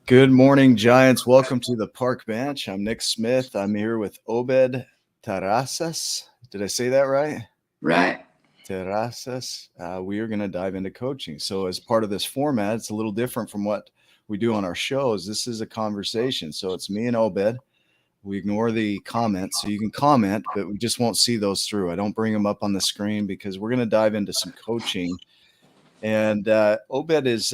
Good morning, Giants. Welcome to the Park Bench. I'm Nick Smith. I'm here with Obed Terassas. Did I say that right? Right. Terrazas. We are going to dive into coaching. So, as part of this format, it's a little different from what we do on our shows. This is a conversation. So, it's me and Obed. We ignore the comments. So, you can comment, but we just won't see those through. I don't bring them up on the screen because we're going to dive into some coaching. And Obed is,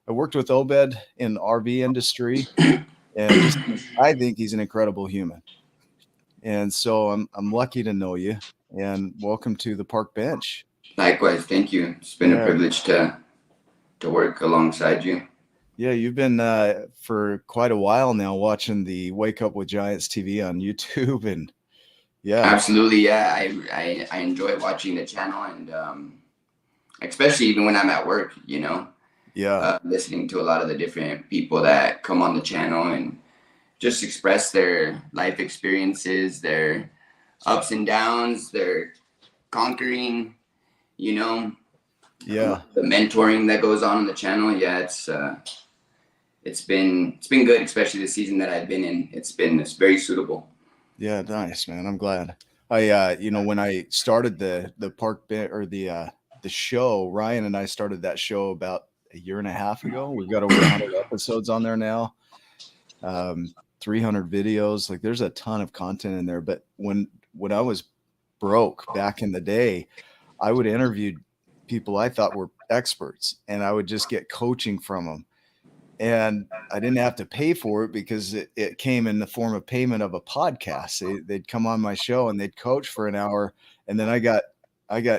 I worked with Obed in the RV industry and just I think he's an incredible human. And so I'm lucky to know you and welcome to the park bench. Likewise, thank you. It's been a Yeah. privilege to work alongside you. Yeah, you've been for quite a while now watching the Wake Up with Giants TV on YouTube and yeah. Absolutely, yeah. I enjoy watching the channel and especially even when I'm at work, Yeah. listening to a lot of the different people that come on the channel and just express their life experiences, their ups and downs, their conquering, you know, Yeah. the mentoring that goes on the channel. Yeah, it's been good, especially the season that I've been in. It's very suitable. Yeah, nice, man. I'm glad. I when I started the park bench or the show, Ryan and I started that show about a year and a half ago. We've got over 100 episodes on there now. 300 videos. Like there's a ton of content in there. But when I was broke back in the day, I would interview people I thought were experts, and I would just get coaching from them. And I didn't have to pay for it because it came in the form of payment of a podcast. They'd come on my show and they'd coach for an hour, and then I got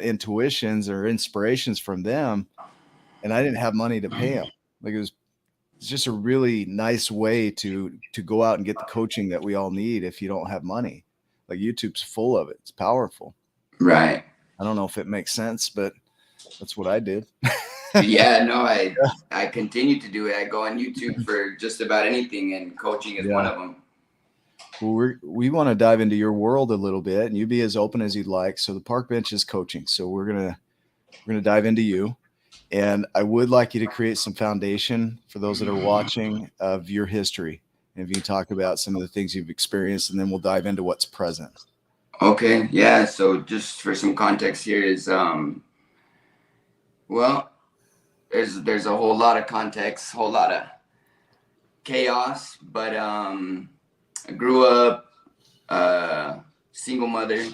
intuitions or inspirations from them, and I didn't have money to pay them. Like it's just a really nice way to go out and get the coaching that we all need if you don't have money. Like YouTube's full of it. It's powerful. Right. I don't know if it makes sense, but that's what I did. Yeah, no, I continue to do it. I go on YouTube for just about anything, and coaching is one Yeah. of them. Well, we want to dive into your world a little bit, and you be as open as you'd like. So the park bench is coaching. So we're gonna dive into you, and I would like you to create some foundation for those that are watching of your history. And if you can talk about some of the things you've experienced, and then we'll dive into what's present. Okay, yeah. So just for some context here is well, there's a whole lot of context, whole lot of chaos, but I grew up single mother,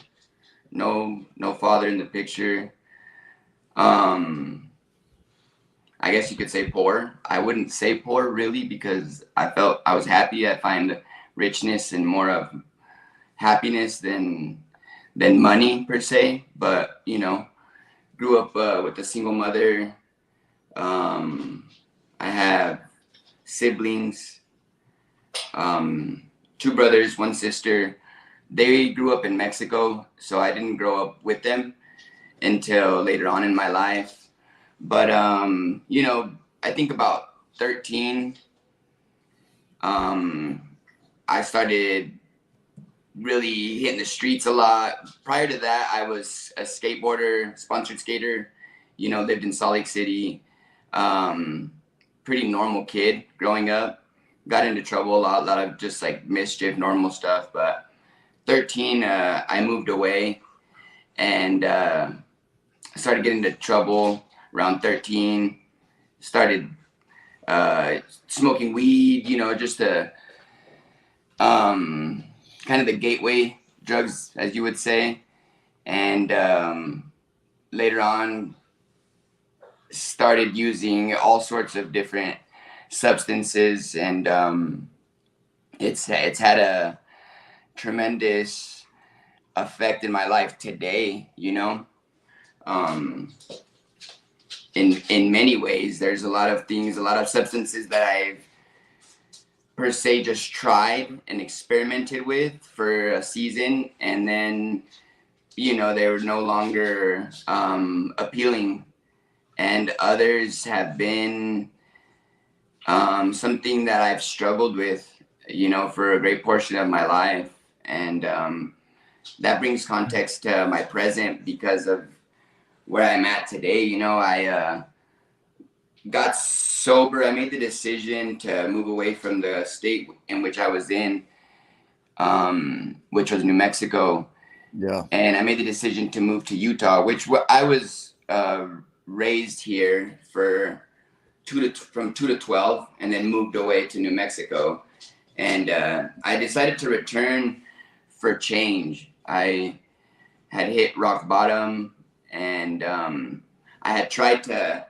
no father in the picture. Um, I guess you could say poor. I wouldn't say poor really because I felt I was happy. I find richness and more of happiness than money per se. But grew up with a single mother. I have siblings, two brothers, one sister. They grew up in Mexico, so I didn't grow up with them until later on in my life. But I think about 13, I started really hitting the streets a lot. Prior to that, I was a skateboarder, sponsored skater. Lived in Salt Lake City. Pretty normal kid growing up. Got into trouble a lot of just like mischief, normal stuff. But 13, I moved away and started getting into trouble around 13. Started smoking weed, just kind of the gateway drugs, as you would say. And later on, started using all sorts of different substances, and it's had a tremendous effect in my life today. In many ways, there's a lot of things, a lot of substances that I've per se just tried and experimented with for a season, and then they were no longer appealing, and others have been something that I've struggled with for a great portion of my life. And that brings context to my present because of where I'm at today. got sober, I made the decision to move away from the state in which I was in, which was New Mexico. Yeah. And I made the decision to move to Utah, which I was raised here for from 2 to 12, and then moved away to New Mexico. And I decided to return for change. I had hit rock bottom, and I had tried to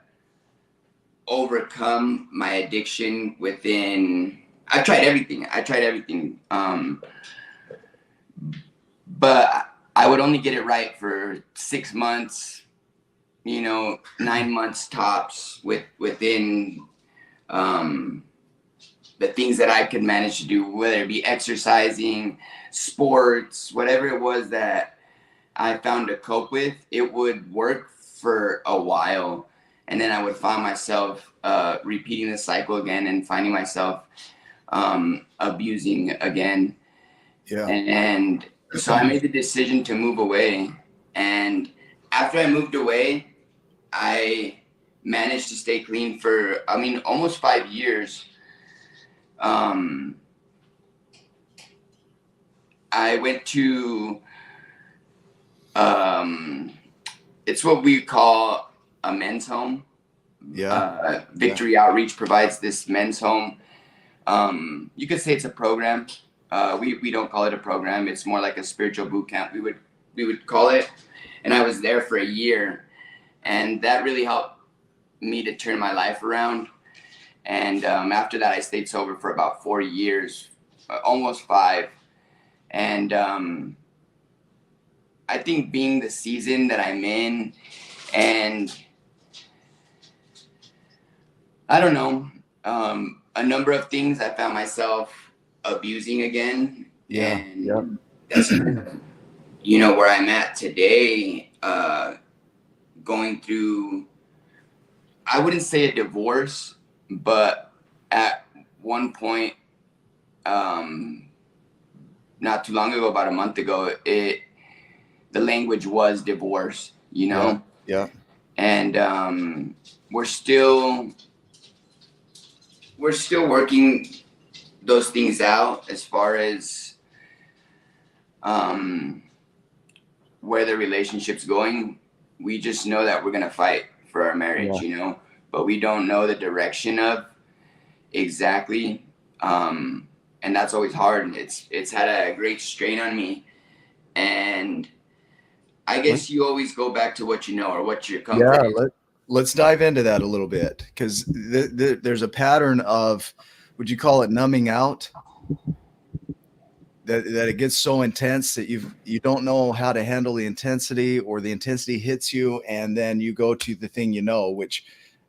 overcome my addiction within. I tried everything. But I would only get it right for 6 months, 9 months tops within the things that I could manage to do, whether it be exercising, sports, whatever it was that I found to cope with. It would work for a while, and then I would find myself repeating the cycle again and finding myself abusing again. Yeah. And so I made the decision to move away. And after I moved away, I managed to stay clean for, almost 5 years. I went to, it's what we call a men's home. Yeah. Victory Outreach provides this men's home. You could say it's a program. We don't call it a program. It's more like a spiritual boot camp. We would call it. And I was there for a year, and that really helped me to turn my life around. And after that, I stayed sober for about 4 years, almost 5. And I think being the season that I'm in, and I don't know, a number of things I found myself abusing again. Yeah. And that's where I'm at today, going through, I wouldn't say a divorce, but at one point, not too long ago, about a month ago, the language was divorce, Yeah. And we're still working those things out as far as where the relationship's going. We just know that we're gonna fight for our marriage, but we don't know the direction of exactly. And that's always hard. It's had a great strain on me, and I guess you always go back to what you know or what your comfort is. Let's dive into that a little bit, because there's a pattern of, would you call it numbing out? That it gets so intense that you don't know how to handle the intensity, or the intensity hits you, and then you go to the thing, which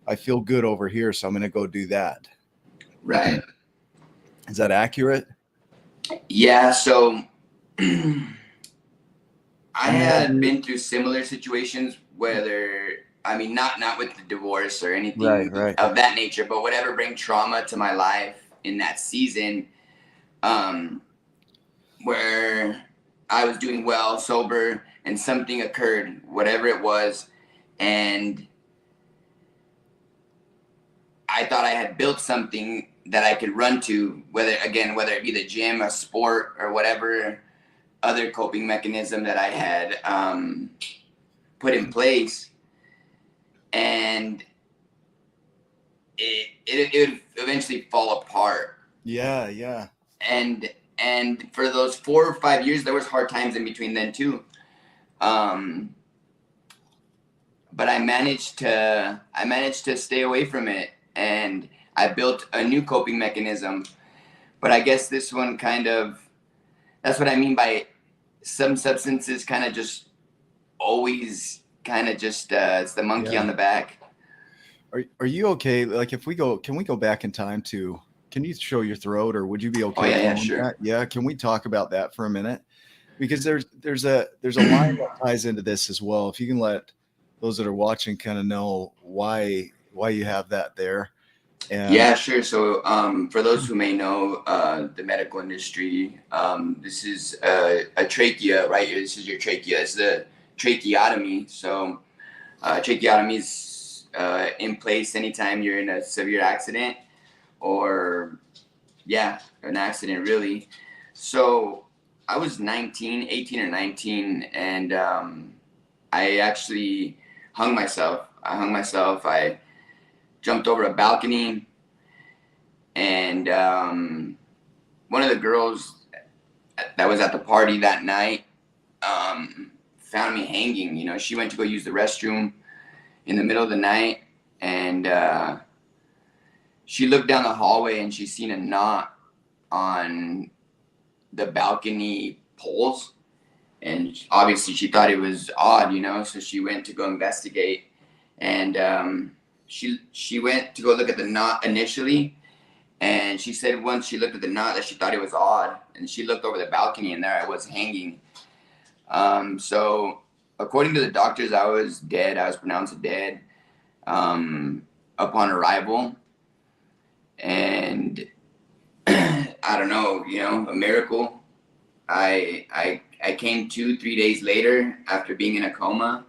I feel good over here, so I'm going to go do that. Right. Is that accurate? Yeah. So I had been through similar situations, whether, not with the divorce or anything of that nature, but whatever bring trauma to my life in that season, where I was doing well, sober, and something occurred, whatever it was, and I thought I had built something that I could run to, whether it be the gym, a sport, or whatever other coping mechanism that I had put in place, and it would eventually fall apart. Yeah. And for those 4 or 5 years, there was hard times in between then too. But I managed to stay away from it, and I built a new coping mechanism. But I guess this one that's what I mean by some substances kind of just always it's the monkey on the back. Are you okay? Like, can we go back in time to, can you show your throat, or would you be okay? Oh, yeah, sure. That? Yeah. Can we talk about that for a minute? Because there's a line that ties into this as well. If you can let those that are watching kind of know why you have that there. And yeah, sure. So for those who may know the medical industry, this is a trachea, right? This is your trachea. It's the tracheotomy. So tracheotomy is in place anytime you're in a severe accident or an accident really. So I was 18 or 19, and I actually hung myself. I jumped over a balcony, and one of the girls that was at the party that night found me hanging. You know, she went to go use the restroom in the middle of the night, and she looked down the hallway and she seen a knot on the balcony poles, and obviously she thought it was odd, you know, so she went to go investigate, and she went to go look at the knot initially, and she said once she looked at the knot that she thought it was odd, and she looked over the balcony and there I was hanging. So according to the doctors, I was dead. I was pronounced dead upon arrival, and I don't know, you know, a miracle. I came to 3 days later after being in a coma.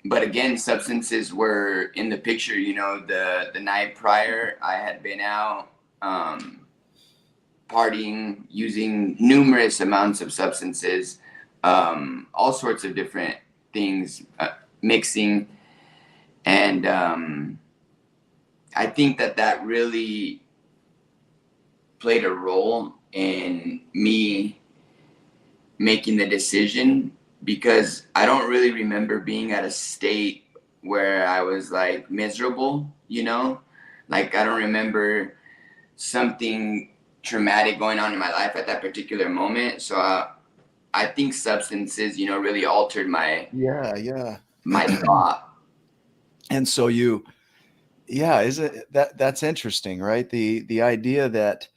But again, substances were in the picture. You know, the night prior, I had been out partying, using numerous amounts of substances, all sorts of different things, mixing, and I think that really played a role in me making the decision, because I don't really remember being at a state where I was like miserable, you know, like I don't remember something traumatic going on in my life at that particular moment. So I think substances, you know, really altered my my thought. And so is it that's interesting, right? The idea that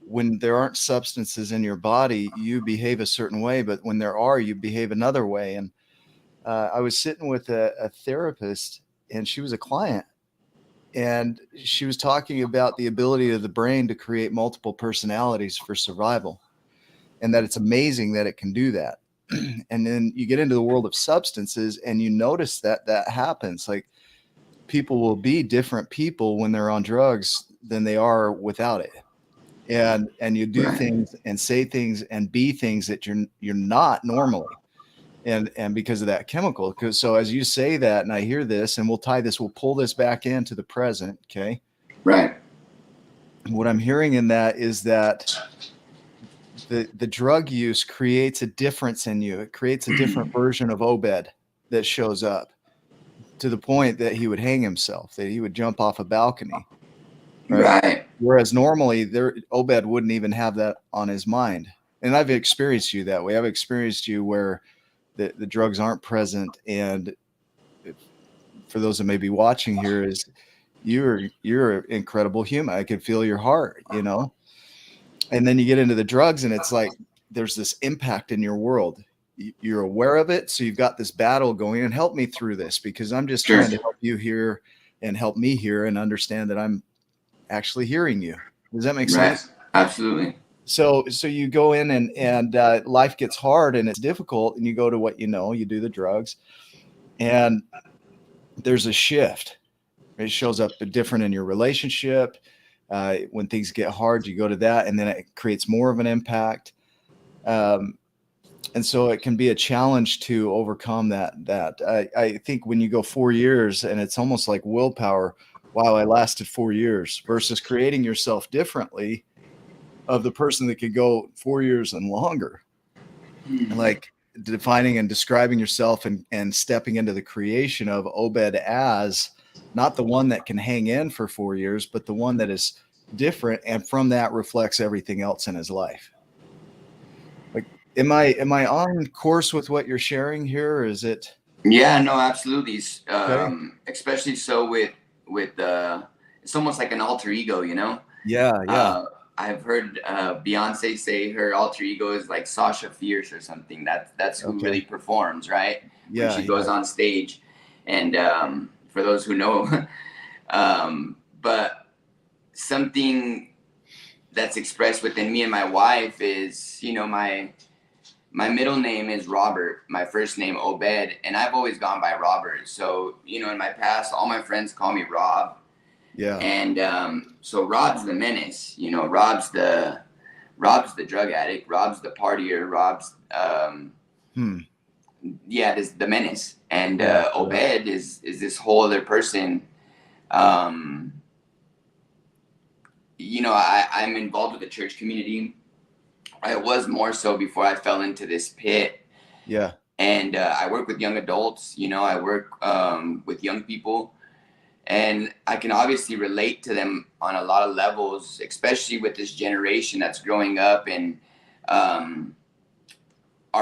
when there aren't substances in your body, you behave a certain way, but when there are, you behave another way. And I was sitting with a therapist, and she was a client, and she was talking about the ability of the brain to create multiple personalities for survival, and that it's amazing that it can do that. And then you get into the world of substances and you notice that that happens. Like, people will be different people when they're on drugs than they are without it. And you do things and say things and be things that you're not normally. And because of that chemical. Because so as you say that, and I hear this, and we'll pull this back into the present. Okay. Right. What I'm hearing in that is that the drug use creates a difference in you. It creates a different version of Obed that shows up, to the point that he would hang himself, that he would jump off a balcony. Right. Whereas normally Obed wouldn't even have that on his mind. And I've experienced you that way. I've experienced you where the drugs aren't present. And for those that may be watching here, is you're an incredible human. I could feel your heart, you know. And then you get into the drugs and it's like there's this impact in your world. You're aware of it. So you've got this battle going, and help me through this, because I'm just trying to help you here and help me here and understand that I'm actually hearing you. Does that make sense? Absolutely. So you go in and life gets hard and it's difficult, and you go to what you know, you do the drugs, and there's a shift. It shows up different in your relationship. When things get hard, you go to that, and then it creates more of an impact. And so it can be a challenge to overcome that. I think when you go 4 years and it's almost like willpower, wow, I lasted 4 years, versus creating yourself differently of the person that could go 4 years and longer. Like defining and describing yourself and stepping into the creation of Obed as not the one that can hang in for 4 years, but the one that is different. And from that reflects everything else in his life. Like, am I on course with what you're sharing here? Or is it? Yeah, no, absolutely. Okay. Especially so with it's almost like an alter ego, you know? Yeah. I've heard Beyonce say her alter ego is like Sasha Fierce or something. That's who really performs, right? Yeah. When she goes on stage. And for those who know, but something that's expressed within me and my wife is, you know, my my middle name is Robert, my first name Obed, and I've always gone by Robert. So, you know, in my past, all my friends call me Rob. Yeah. And so Rob's the menace, you know, Rob's the drug addict, Rob's the partier, Rob's this the menace. And Obed is this whole other person. You know, I'm involved with the church community. I was more so before I fell into this pit. Yeah. And I work with young adults, you know, I work with young people, and I can obviously relate to them on a lot of levels, especially with this generation that's growing up and are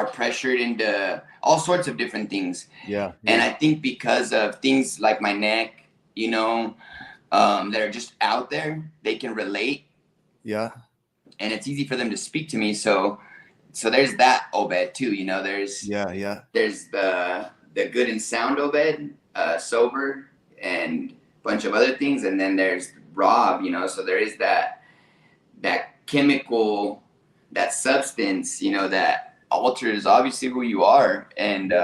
pressured into all sorts of different things. Yeah. And I think because of things like my neck, you know, that are just out there, they can relate. Yeah. And it's easy for them to speak to me. So there's that Obed too, you know, there's the good and sound Obed, sober and a bunch of other things. And then there's Rob, you know, so there is that chemical, that substance, you know, that alters obviously who you are and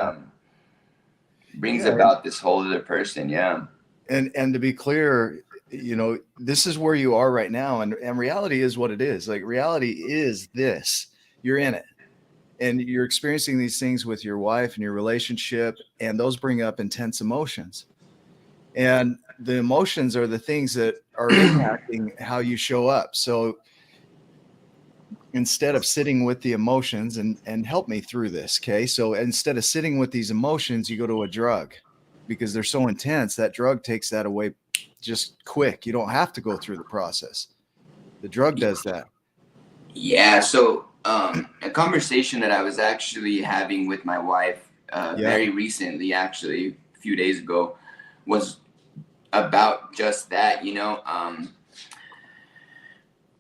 brings about this whole other person. Yeah. And to be clear, you know, this is where you are right now. And reality is what it is. Like reality is this, you're in it and you're experiencing these things with your wife and your relationship. And those bring up intense emotions. And the emotions are the things that are impacting how you show up. So instead of sitting with the emotions and help me through this. Okay. So instead of sitting with these emotions, you go to a drug because they're so intense. That drug takes that away just quick. You don't have to go through the process. The drug does that. Yeah. So a conversation that I was actually having with my wife very recently, actually a few days ago, was about just that, you know,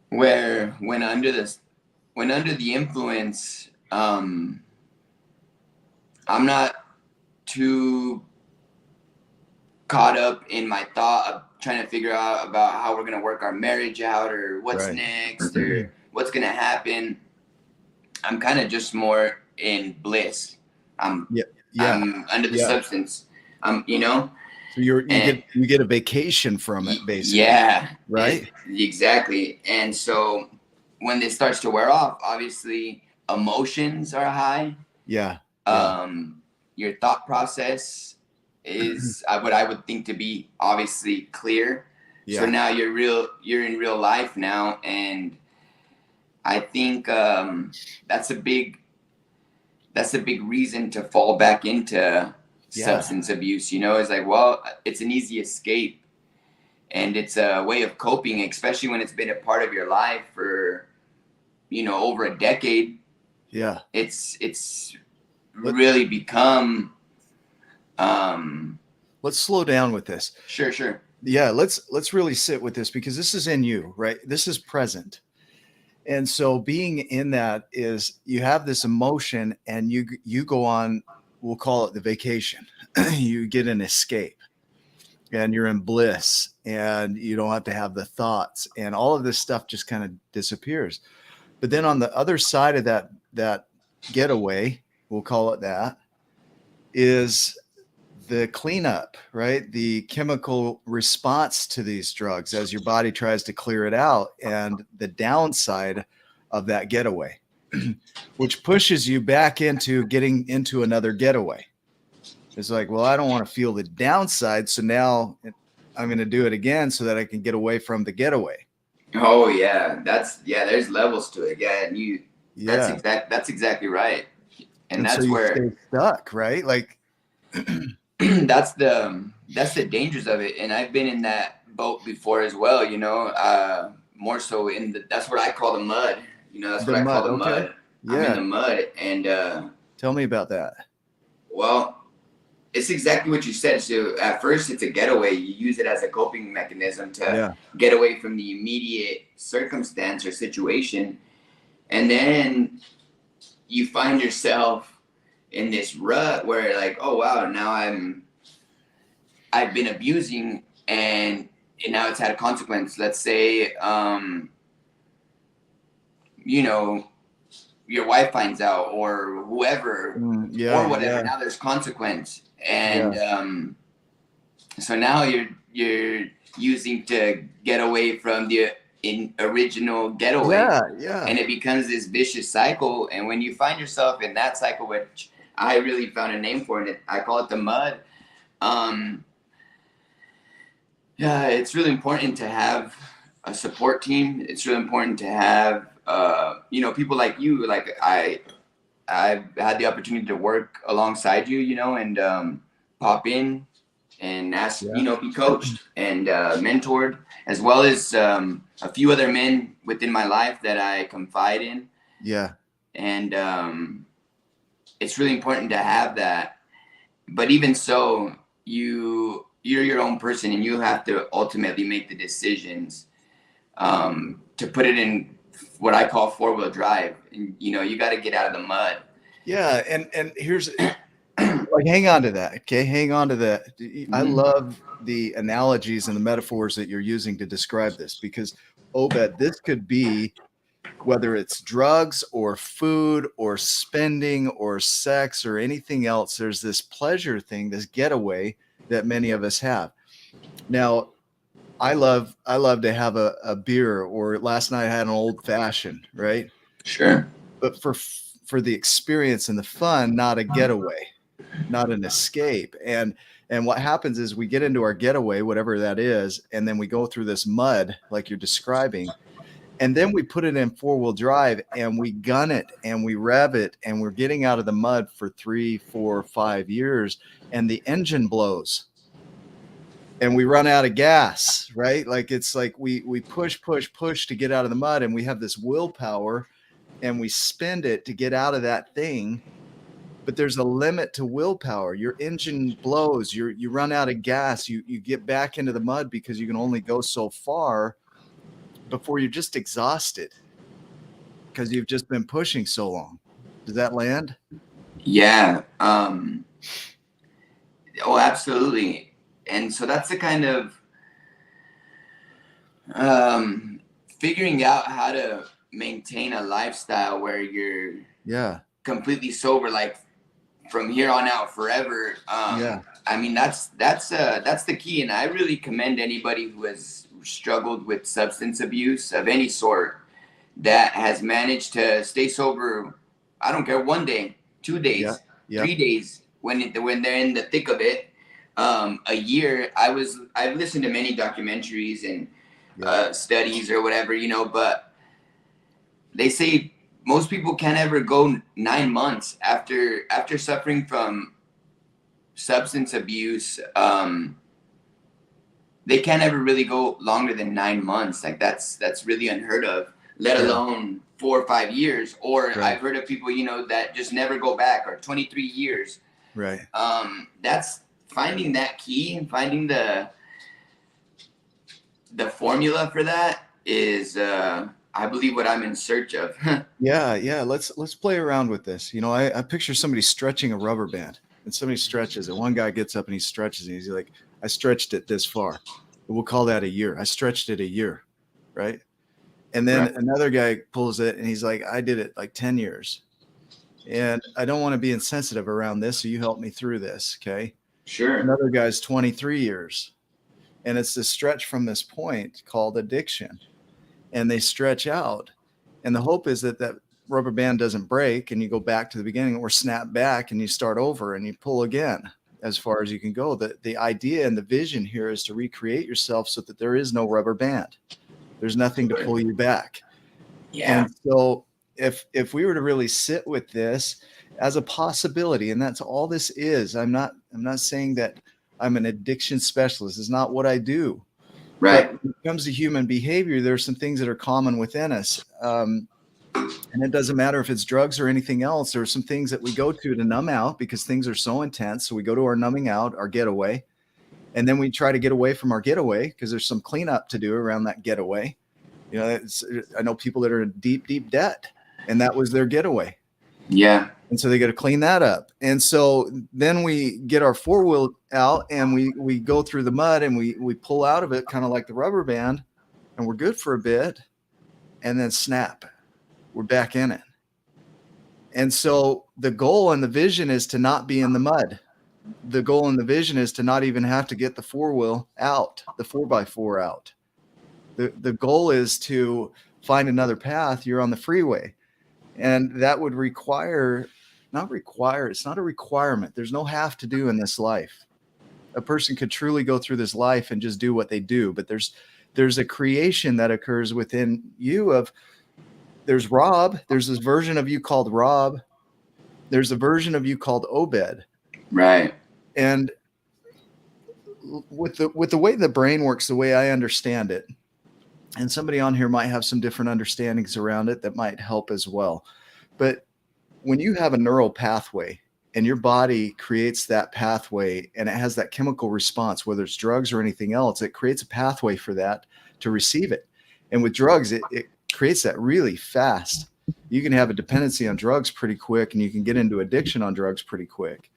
where when under the influence, I'm not too caught up in my thought of trying to figure out about how we're going to work our marriage out or what's next or what's going to happen. I'm kind of just more in bliss. I'm under the substance. You know, so you get a vacation from it, basically. Yeah. Right. Exactly. And so when this starts to wear off, obviously emotions are high. Yeah. Your thought process is what I would think to be obviously clear. Yeah. So now you're in real life now. And I think that's a big reason to fall back into substance abuse, you know. It's like, well, it's an easy escape and it's a way of coping, especially when it's been a part of your life for, you know, over a decade. Yeah. It's really become let's slow down with this. Sure. Yeah, let's really sit with this because this is in you, right? This is present. And so being in that is you have this emotion and you go on, we'll call it the vacation. You get an escape and you're in bliss and you don't have to have the thoughts and all of this stuff just kind of disappears. But then on the other side of that getaway, we'll call it that, is the cleanup, right? The chemical response to these drugs as your body tries to clear it out, and the downside of that getaway, which pushes you back into getting into another getaway. It's like, well, I don't want to feel the downside, so now I'm going to do it again so that I can get away from the getaway. Oh yeah, there's levels to it. Yeah, and that's exactly right. And that's so where you stay stuck, right? Like that's the dangers of it. And I've been in that boat before as well, you know, more so that's what I call the mud. You know, that's what I call the mud. Yeah. I'm in the mud. And tell me about that. Well, it's exactly what you said. So at first it's a getaway. You use it as a coping mechanism to get away from the immediate circumstance or situation. And then you find yourself in this rut where like, oh wow, now I've been abusing and now it's had a consequence. Let's say, you know, your wife finds out or whoever Yeah, or whatever. yeah, Now there's consequence, yeah, and so now you're using to get away from the original getaway, yeah, yeah, and it becomes this vicious cycle. And when you find yourself in that cycle, which I really found a name for it, I call it the mud. Um, yeah, it's really important to have a support team. It's really important to have, people like you. Like I've had the opportunity to work alongside you, and pop in and ask, yeah, be coached and mentored, as well as a few other men within my life that I confide in. yeah. And it's really important to have that. But even so, you're your own person, and you have to ultimately make the decisions to put it in what I call 4-wheel drive. And you got to get out of the mud. Yeah, and here's like hang on to that, okay? Hang on to that. I Mhm. love the analogies and the metaphors that you're using to describe this because Obed, this could be whether it's drugs or food or spending or sex or anything else. There's this pleasure thing, this getaway that many of us have. Now, I love to have a beer, or last night I had an old fashioned, right? Sure. But for the experience and the fun, not a getaway, not an escape. And what happens is we get into our getaway, whatever that is, and then we go through this mud like you're describing, and then we put it in 4-wheel drive and we gun it and we rev it, and we're getting out of the mud for 3, 4, 5 years, and the engine blows and we run out of gas, right? Like it's like we push to get out of the mud, and we have this willpower and we spend it to get out of that thing. But there's a limit to willpower. Your engine blows, you run out of gas, you get back into the mud because you can only go so far before you're just exhausted because you've just been pushing so long. Does that land? Yeah. Oh, absolutely. And so that's the kind of um, figuring out how to maintain a lifestyle where you're Yeah, completely sober, like from here on out forever. yeah, I mean, that's the key. And I really commend anybody who has struggled with substance abuse of any sort that has managed to stay sober. I don't care, 1 day, two yeah, days, yep, 3 days, when they're in the thick of it. A year. I've listened to many documentaries and yep, studies or whatever, but they say most people can't ever go 9 months after suffering from substance abuse. They can't ever really go longer than 9 months. Like that's really unheard of, let yeah, alone 4 or 5 years. Or right, I've heard of people, that just never go back, or 23 years. right. That's finding that key and finding the formula for that is, I believe, what I'm in search of. Yeah, yeah. Let's play around with this. I picture somebody stretching a rubber band, and somebody stretches it. One guy gets up and he stretches it. He's like, I stretched it this far. We'll call that a year. I stretched it a year, right? And then Right. another guy pulls it and he's like, I did it like 10 years. And I don't want to be insensitive around this, so you help me through this, okay? Sure. Another guy's 23 years. And it's this stretch from this point called addiction. And they stretch out. And the hope is that that rubber band doesn't break and you go back to the beginning, or snap back and you start over and you pull again as far as you can go. The idea and the vision here is to recreate yourself so that there is no rubber band. There's nothing to pull you back. Yeah. And so if we were to really sit with this as a possibility, and that's all this is, I'm not saying that I'm an addiction specialist. It's not what I do. But Right. when it comes to human behavior, there are some things that are common within us. And it doesn't matter if it's drugs or anything else. There are some things that we go to numb out because things are so intense. So we go to our numbing out, our getaway, and then we try to get away from our getaway because there's some cleanup to do around that getaway. I know people that are in deep, deep debt, and that was their getaway. Yeah. And so they got to clean that up. And so then we get our 4-wheel out and we go through the mud and we pull out of it kind of like the rubber band, and we're good for a bit, and then snap, we're back in it. And so the goal and the vision is to not be in the mud. The goal and the vision is to not even have to get the 4-wheel out, the 4x4 out. The goal is to find another path. You're on the freeway. And that would it's not a requirement. There's no have to do in this life. A person could truly go through this life and just do what they do. But there's a creation that occurs within you there's Rob. There's this version of you called Rob. There's a version of you called Obed. Right. And with the way the brain works, the way I understand it, and somebody on here might have some different understandings around it that might help as well. But when you have a neural pathway and your body creates that pathway and it has that chemical response, whether it's drugs or anything else, it creates a pathway for that to receive it. And with drugs, it creates that really fast. You can have a dependency on drugs pretty quick, and you can get into addiction on drugs pretty quick.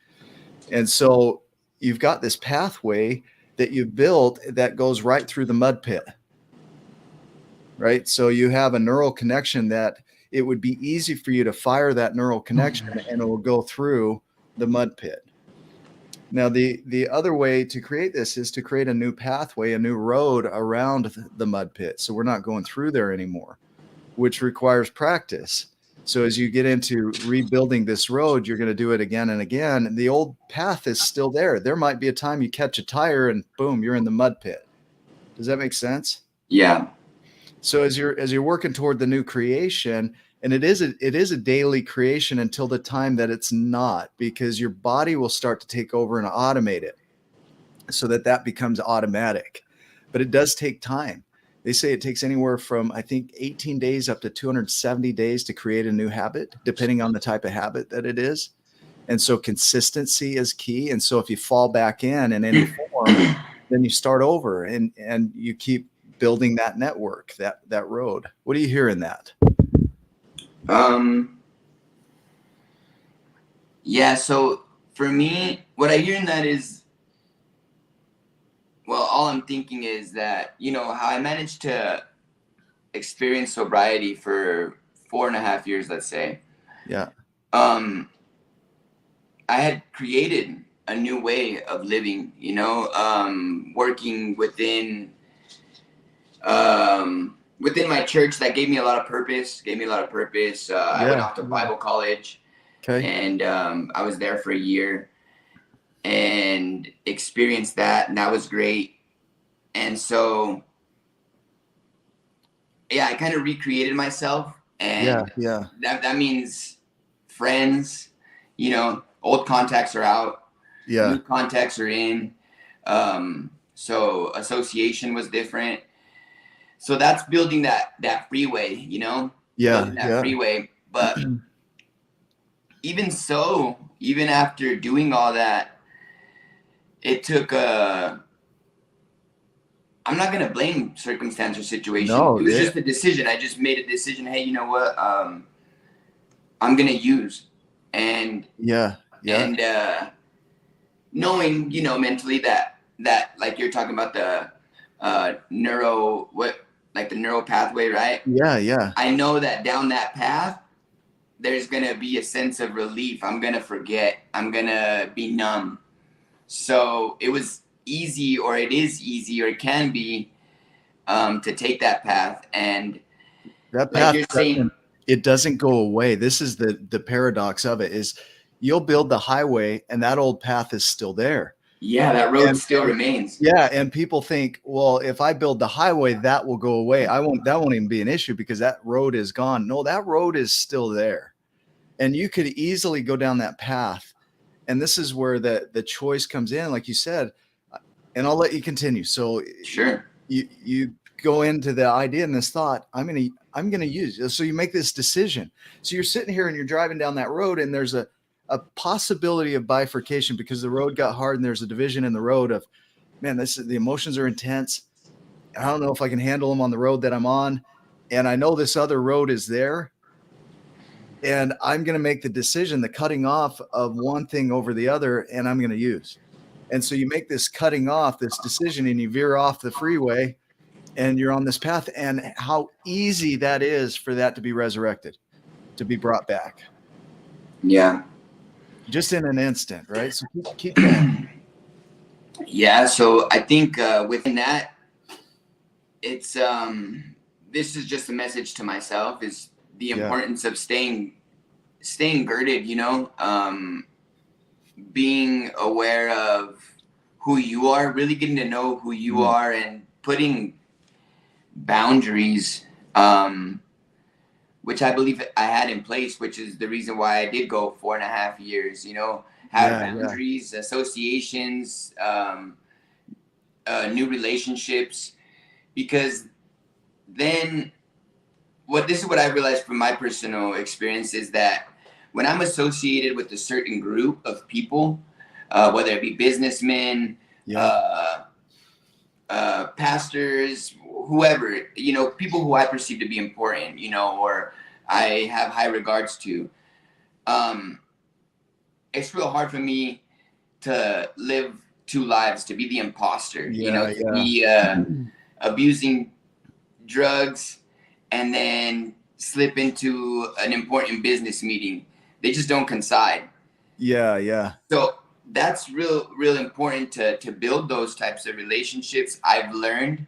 And so you've got this pathway that you built that goes right through the mud pit. Right. So you have a neural connection that it would be easy for you to fire that neural connection and it will go through the mud pit. Now, the other way to create this is to create a new pathway, a new road around the mud pit. So we're not going through there anymore, which requires practice. So as you get into rebuilding this road, you're going to do it again and again. The old path is still there. There might be a time you catch a tire and boom, you're in the mud pit. Does that make sense? Yeah. So as you're working toward the new creation, and it is a daily creation until the time that it's not, because your body will start to take over and automate it so that becomes automatic. But it does take time. They say it takes anywhere from, I think, 18 days up to 270 days to create a new habit, depending on the type of habit that it is. And so consistency is key. And so if you fall back in any form, then you start over and you keep building that network, that road. What do you hear in that? Yeah. So for me, what I hear in that is, well, all I'm thinking is that, how I managed to experience sobriety for 4.5 years, let's say. Yeah. I had created a new way of living, working within my church that gave me a lot of purpose. I went off to Bible college. Okay. And I was there for a year and experienced that, and that was great. And so, yeah, I kind of recreated myself, and that means friends, old contacts are out, new contacts are in. So association was different. So that's building that freeway, building that freeway. But even so, even after doing all that, it took I'm not going to blame circumstance or situation. No, it was just a decision. I just made a decision. Hey, you know what? I'm going to use. And knowing, mentally that like you're talking about the neural pathway, right? Yeah. I know that down that path, there's going to be a sense of relief. I'm going to forget. I'm going to be numb. So it was easy, or it is easy, or it can be to take that path. And that path, like you're saying, it doesn't go away. This is the paradox of it, is you'll build the highway and that old path is still there. Yeah, that road still remains. Yeah, and people think, well, if I build the highway, that will go away. That won't even be an issue because that road is gone. No, that road is still there. And you could easily go down that path. And this is where the choice comes in, like you said, and I'll let you continue. So sure. You go into the idea and this thought, I'm gonna use it. So you make this decision. So you're sitting here and you're driving down that road, and there's a possibility of bifurcation because the road got hard and there's a division in the road of, man, the emotions are intense. I don't know if I can handle them on the road that I'm on. And I know this other road is there. And I'm going to make the decision, the cutting off of one thing over the other, and I'm going to use. And so you make this cutting off, this decision, and you veer off the freeway and you're on this path, and how easy that is for that to be resurrected, to be brought back. Yeah. just in an instant, right? So keep going. Yeah. So I think within that, it's this is just a message to myself, is the Yeah. importance of staying girded, being aware of who you are, really getting to know who you Mm. are, and putting boundaries, which I believe I had in place, which is the reason why I did go 4.5 years, have Yeah. Yeah. boundaries, associations, new relationships, because then this is what I realized from my personal experience, is that when I'm associated with a certain group of people, whether it be businessmen, Yeah. uh, pastors, whoever, people who I perceive to be important, or I have high regards to, um, it's real hard for me to live two lives, to be the imposter, Yeah. to Yeah. be abusing drugs and then slip into an important business meeting. They just don't coincide. Yeah. Yeah. So that's real important to build those types of relationships, I've learned.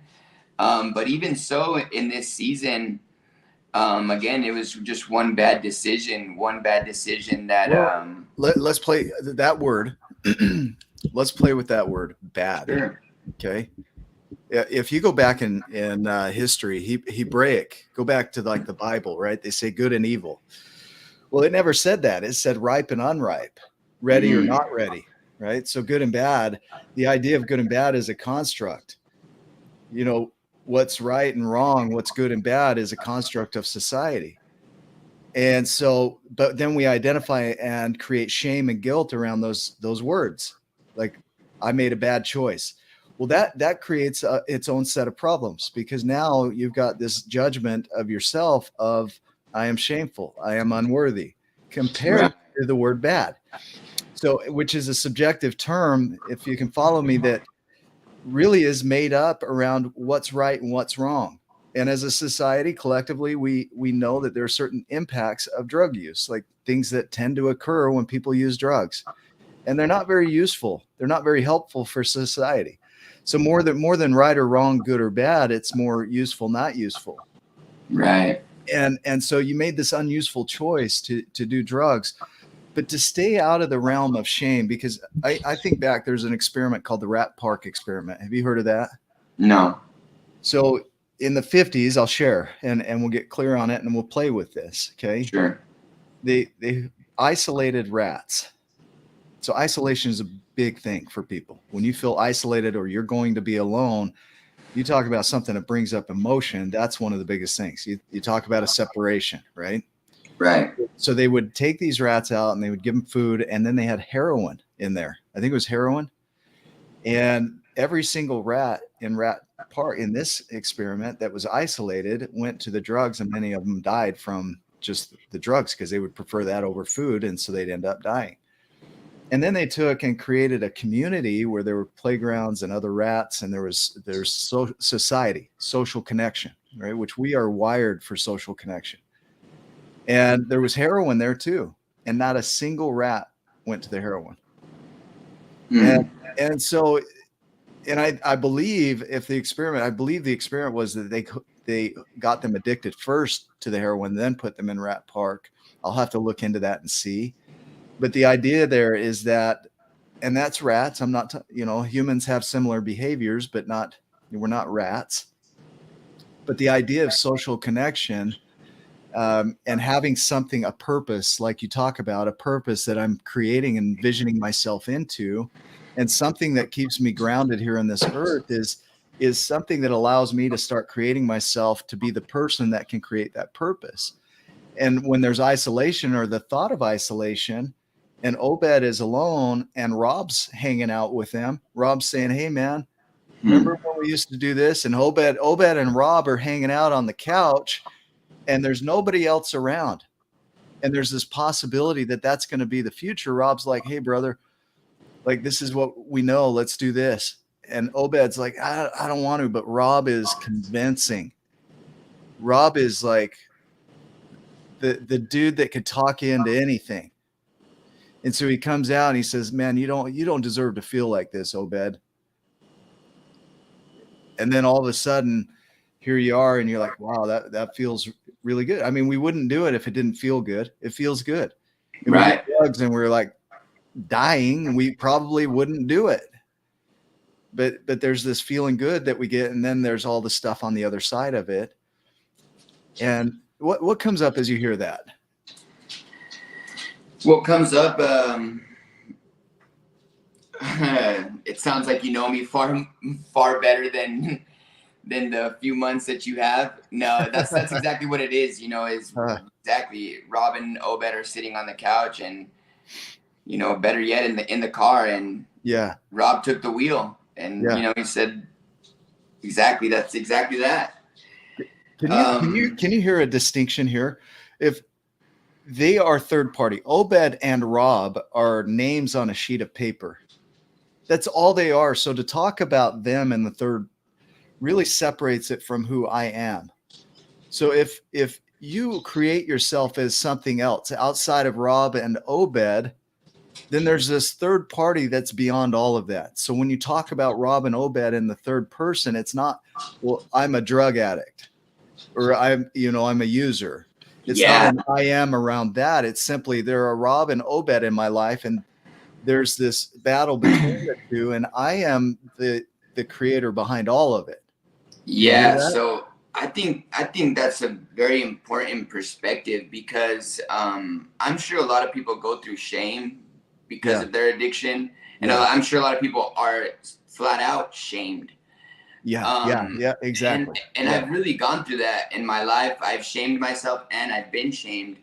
But even so, in this season, again, it was just one bad decision that, Well, let's play that word. Let's play with that word, bad. sure. Okay. If you go back in history, Hebraic, go back to like the Bible, right? They say good and evil. Well, it never said that. It said ripe and unripe, ready or Mhm. not ready, right? So good and bad. The idea of good and bad is a construct. What's right and wrong, what's good and bad is a construct of society. And so, but then we identify and create shame and guilt around those words. Like, I made a bad choice. Well, that creates its own set of problems, because now you've got this judgment of yourself of, I am shameful, I am unworthy, compared Right. to the word bad. So, which is a subjective term, if you can follow me, that really is made up around what's right and what's wrong. And as a society, collectively, we know that there are certain impacts of drug use, like things that tend to occur when people use drugs, and they're not very useful. They're not very helpful for society. So more than right or wrong, good or bad, it's more useful, not useful. Right. And so you made this unuseful choice to do drugs, but to stay out of the realm of shame, because I think back, there's an experiment called the Rat Park experiment. Have you heard of that? No. So in the 50s, I'll share, and we'll get clear on it, and we'll play with this. Okay. Sure. They isolated rats. So isolation is a big thing for people. When you feel isolated or you're going to be alone, you talk about something that brings up emotion. That's one of the biggest things. You talk about a separation, right? Right. So they would take these rats out and they would give them food, and then they had heroin in there. I think it was heroin. And every single rat in Rat Park in this experiment that was isolated went to the drugs, and many of them died from just the drugs because they would prefer that over food, and so they'd end up dying. And then they took and created a community where there were playgrounds and other rats, and there's society, social connection, right? Which we are wired for social connection. And there was heroin there too, and not a single rat went to the heroin. And Hmm. and so, and I believe the experiment was that they got them addicted first to the heroin, then put them in Rat Park. I'll have to look into that and see. But the idea there is that, and that's rats. I'm not, humans have similar behaviors, but we're not rats. But the idea of social connection, and having something, a purpose, like you talk about, a purpose that I'm creating and envisioning myself into, and something that keeps me grounded here on this earth is something that allows me to start creating myself to be the person that can create that purpose. And when there's isolation or the thought of isolation, and Obed is alone and Rob's hanging out with them, Rob's saying, hey man, Hmm. remember when we used to do this? And Obed and Rob are hanging out on the couch, and there's nobody else around. And there's this possibility that that's going to be the future. Rob's like, hey, brother, like, this is what we know. Let's do this. And Obed's like, I don't want to, but Rob is convincing. Rob is like the dude that could talk you into anything. And so he comes out and he says, man, you don't deserve to feel like this, Obed. And then all of a sudden, here you are, and you're like, wow, that feels really good. I mean, we wouldn't do it if it didn't feel good. It feels good. If we Right. did drugs and we're like dying, we probably wouldn't do it. But there's this feeling good that we get, and then there's all the stuff on the other side of it. And what comes up as you hear that? What comes up? It sounds like you know me far better than the few months that you have. No, that's exactly what it is. You know, is exactly Rob and Obed are sitting on the couch, and you know, better yet, in the car, and Yeah, Rob took the wheel, and yeah. you know, he said, exactly, that's exactly that. Can you hear a distinction here? If they are third party, Obed and Rob are names on a sheet of paper. That's all they are. So to talk about them in the third really separates it from who I am. So if you create yourself as something else outside of Rob and Obed, then there's this third party that's beyond all of that. So when you talk about Rob and Obed in the third person, it's not, well, I'm a drug addict, or I'm a user. It's Yeah. not an I am around that. It's simply there are Rob and Obed in my life, and there's this battle between the two, and I am the creator behind all of it. Yeah. So I think that's a very important perspective, because I'm sure a lot of people go through shame because of their addiction, and I'm sure a lot of people are flat out shamed. Yeah, exactly. And I've really gone through that in my life. I've shamed myself and I've been shamed.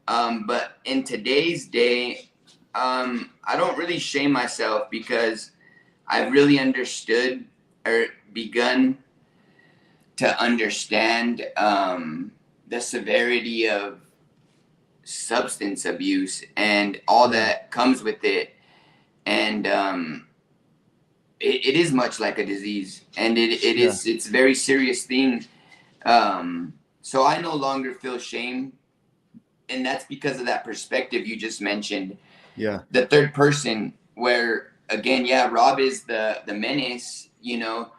But in today's day, I don't really shame myself, because I've really understood, or begun to understand, the severity of substance abuse and all that comes with it. And it is much like a disease, and it's a very serious thing. So I no longer feel shame, and that's because of that perspective you just mentioned. Yeah. The third person, where again, Rob is the menace, you know.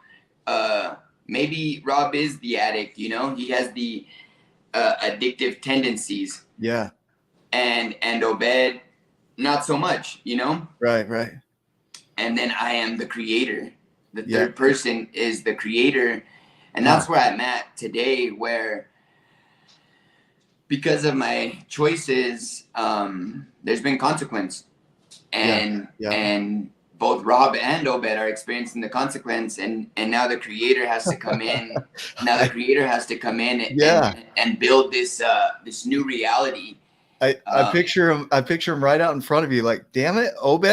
Maybe Rob is the addict, you know. He has the addictive tendencies. Yeah. And Obed, not so much, you know. Right. And then I am the creator. The third person is the creator. And that's where I'm at today, where because of my choices, there's been consequence. And both Rob and Obed are experiencing the consequence, and now the creator has to come in. Now the creator has to come in and build this new reality. I picture him right out in front of you, like, damn it, Obed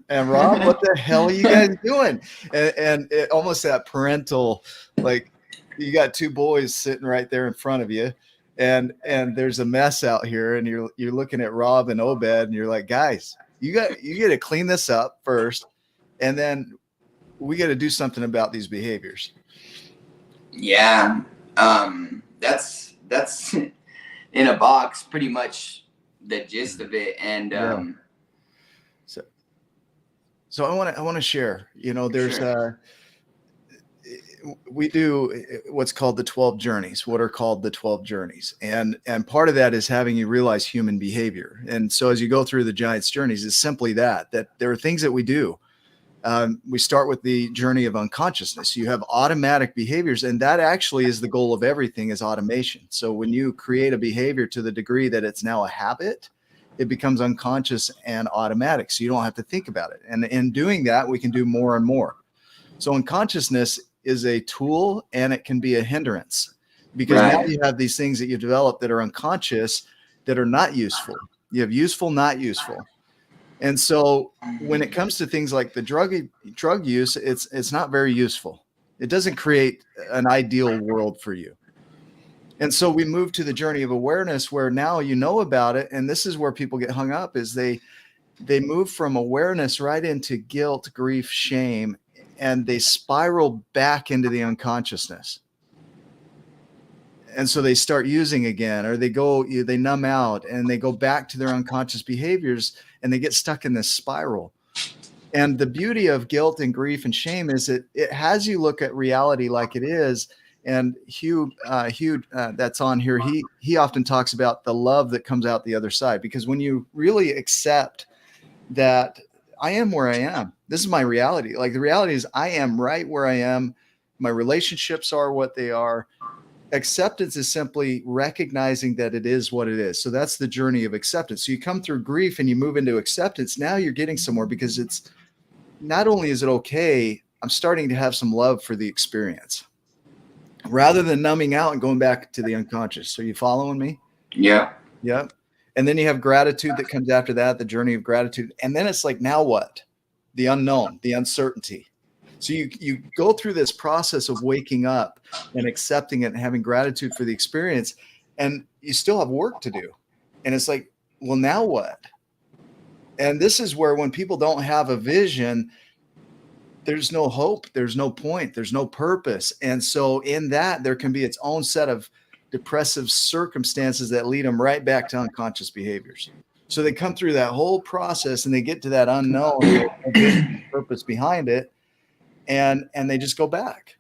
and Rob, what the hell are you guys doing? And it, almost that parental, like, you got two boys sitting right there in front of you, and there's a mess out here, and you're looking at Rob and Obed, and you're like, guys, you got to clean this up first, and then we got to do something about these behaviors. Yeah, that's in a box, pretty much the gist of it. And so I want to share, you know, there's we do what's called the 12 journeys, what are called the 12 journeys. And part of that is having you realize human behavior. And so as you go through the Giants journeys, it's simply that there are things that we do. We start with the journey of unconsciousness. You have automatic behaviors, and that actually is the goal of everything, is automation. So when you create a behavior to the degree that it's now a habit, it becomes unconscious and automatic. So you don't have to think about it. And in doing that, we can do more and more. So unconsciousness is a tool, and it can be a hindrance, because now you have these things that you develop that are unconscious, that are not useful. You have useful, not useful. And so when it comes to things like the drug use, it's not very useful. It doesn't create an ideal world for you. And so we move to the journey of awareness, where now you know about it. And this is where people get hung up, is they move from awareness right into guilt, grief, shame, and they spiral back into the unconsciousness. And so they start using again, or they numb out and they go back to their unconscious behaviors, and they get stuck in this spiral. And the beauty of guilt and grief and shame is it has you look at reality like it is. And Hugh, that's on here. He often talks about the love that comes out the other side, because when you really accept that I am where I am, this is my reality. Like, the reality is I am right where I am. My relationships are what they are. Acceptance is simply recognizing that it is what it is. So that's the journey of acceptance. So you come through grief and you move into acceptance. Now you're getting somewhere, because it's not only is it okay, I'm starting to have some love for the experience rather than numbing out and going back to the unconscious. So you following me? Yeah. Yeah. And then you have gratitude that comes after that, the journey of gratitude. And then it's like, now what? The unknown, the uncertainty. So you go through this process of waking up and accepting it and having gratitude for the experience, and you still have work to do. And it's like, well, now what? And this is where, when people don't have a vision, there's no hope, there's no point, there's no purpose. And so in that, there can be its own set of depressive circumstances that lead them right back to unconscious behaviors. So they come through that whole process and they get to that unknown purpose behind it, and they just go back.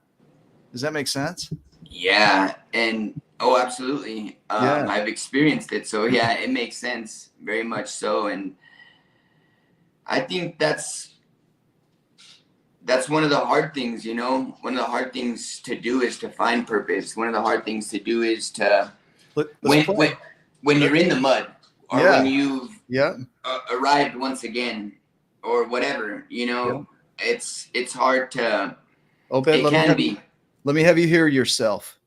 Does that make sense? Yeah. And absolutely. I've experienced it. So yeah, it makes sense. Very much so. And I think that's one of the hard things, one of the hard things to do is to find purpose. One of the hard things to do is to, when you're in the mud, or when you've arrived once again, or whatever, it's hard to, Obed, let me have you hear yourself.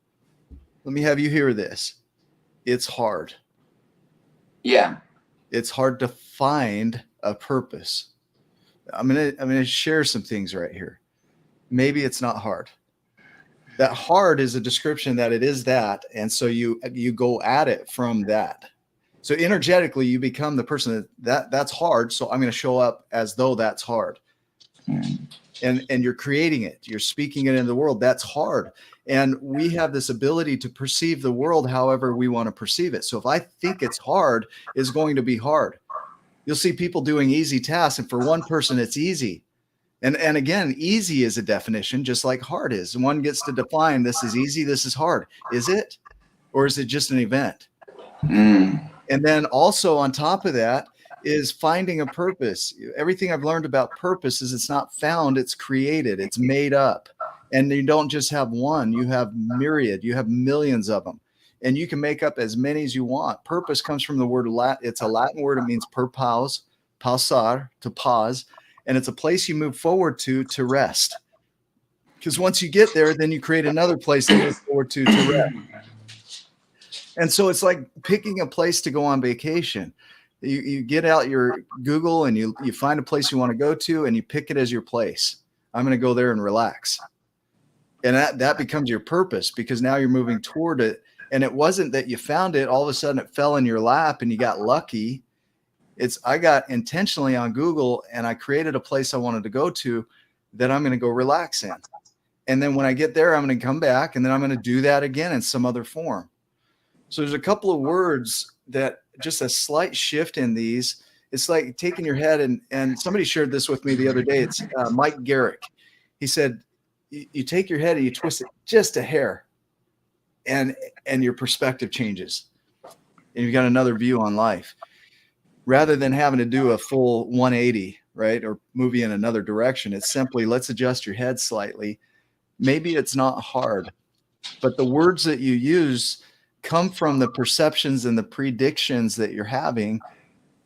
Let me have you hear this. It's hard. Yeah. It's hard to find a purpose. I'm gonna share some things right here. Maybe it's not hard. That hard is a description that it is that, and so you go at it from that. So energetically, you become the person that's hard. So I'm going to show up as though that's hard, and you're creating it. You're speaking it into the world. That's hard, and we have this ability to perceive the world however we want to perceive it. So if I think it's hard, it's going to be hard. You'll see people doing easy tasks, and for one person, it's easy. And again, easy is a definition, just like hard is. And one gets to define, this is easy, this is hard. Is it? Or is it just an event? And then also on top of that is finding a purpose. Everything I've learned about purpose is it's not found, it's created, it's made up. And you don't just have one, you have myriad, you have millions of them. And you can make up as many as you want. Purpose comes from the word Latin. It's a Latin word. It means pausar, to pause. And it's a place you move forward to rest. Because once you get there, then you create another place to move forward to rest. And so it's like picking a place to go on vacation. You get out your Google and you find a place you want to go to, and you pick it as your place. I'm going to go there and relax. And that becomes your purpose, because now you're moving toward it. And it wasn't that you found it, all of a sudden it fell in your lap and you got lucky. I got intentionally on Google and I created a place I wanted to go to that I'm going to go relax in. And then when I get there, I'm going to come back, and then I'm going to do that again in some other form. So there's a couple of words that just a slight shift in these. It's like taking your head, and somebody shared this with me the other day. It's Mike Garrick. He said, you take your head and you twist it just a hair, and your perspective changes, and you've got another view on life, rather than having to do a full 180, right? Or moving in another direction. It's simply, let's adjust your head slightly. Maybe it's not hard, but the words that you use come from the perceptions and the predictions that you're having,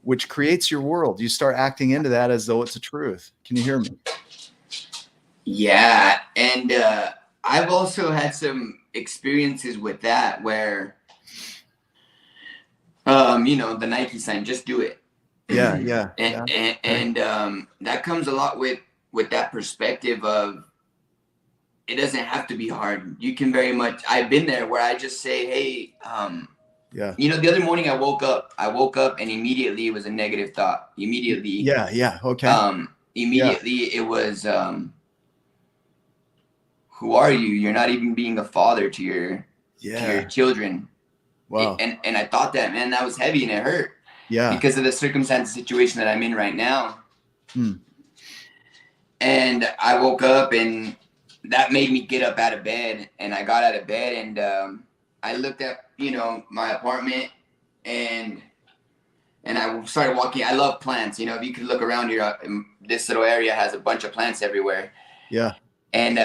which creates your world. You start acting into that as though it's a truth. Can you hear me? Yeah. And I've also had some experiences with that where, the Nike sign, just do it. Yeah. And that comes a lot with that perspective of, it doesn't have to be hard. You can very much, I've been there where I just say, hey, the other morning I woke up and immediately it was a negative thought. Immediately. Yeah. Okay. Immediately it was, who are you? You're not even being a father to to your Yeah. children. Wow. And I thought that, man, that was heavy and it hurt. Yeah. Because of the circumstance situation that I'm in right now. And I woke up and that made me get up out of bed, and I got out of bed and I looked at, my apartment and I started walking. I love plants. If you could look around here, this little area has a bunch of plants everywhere. Yeah. And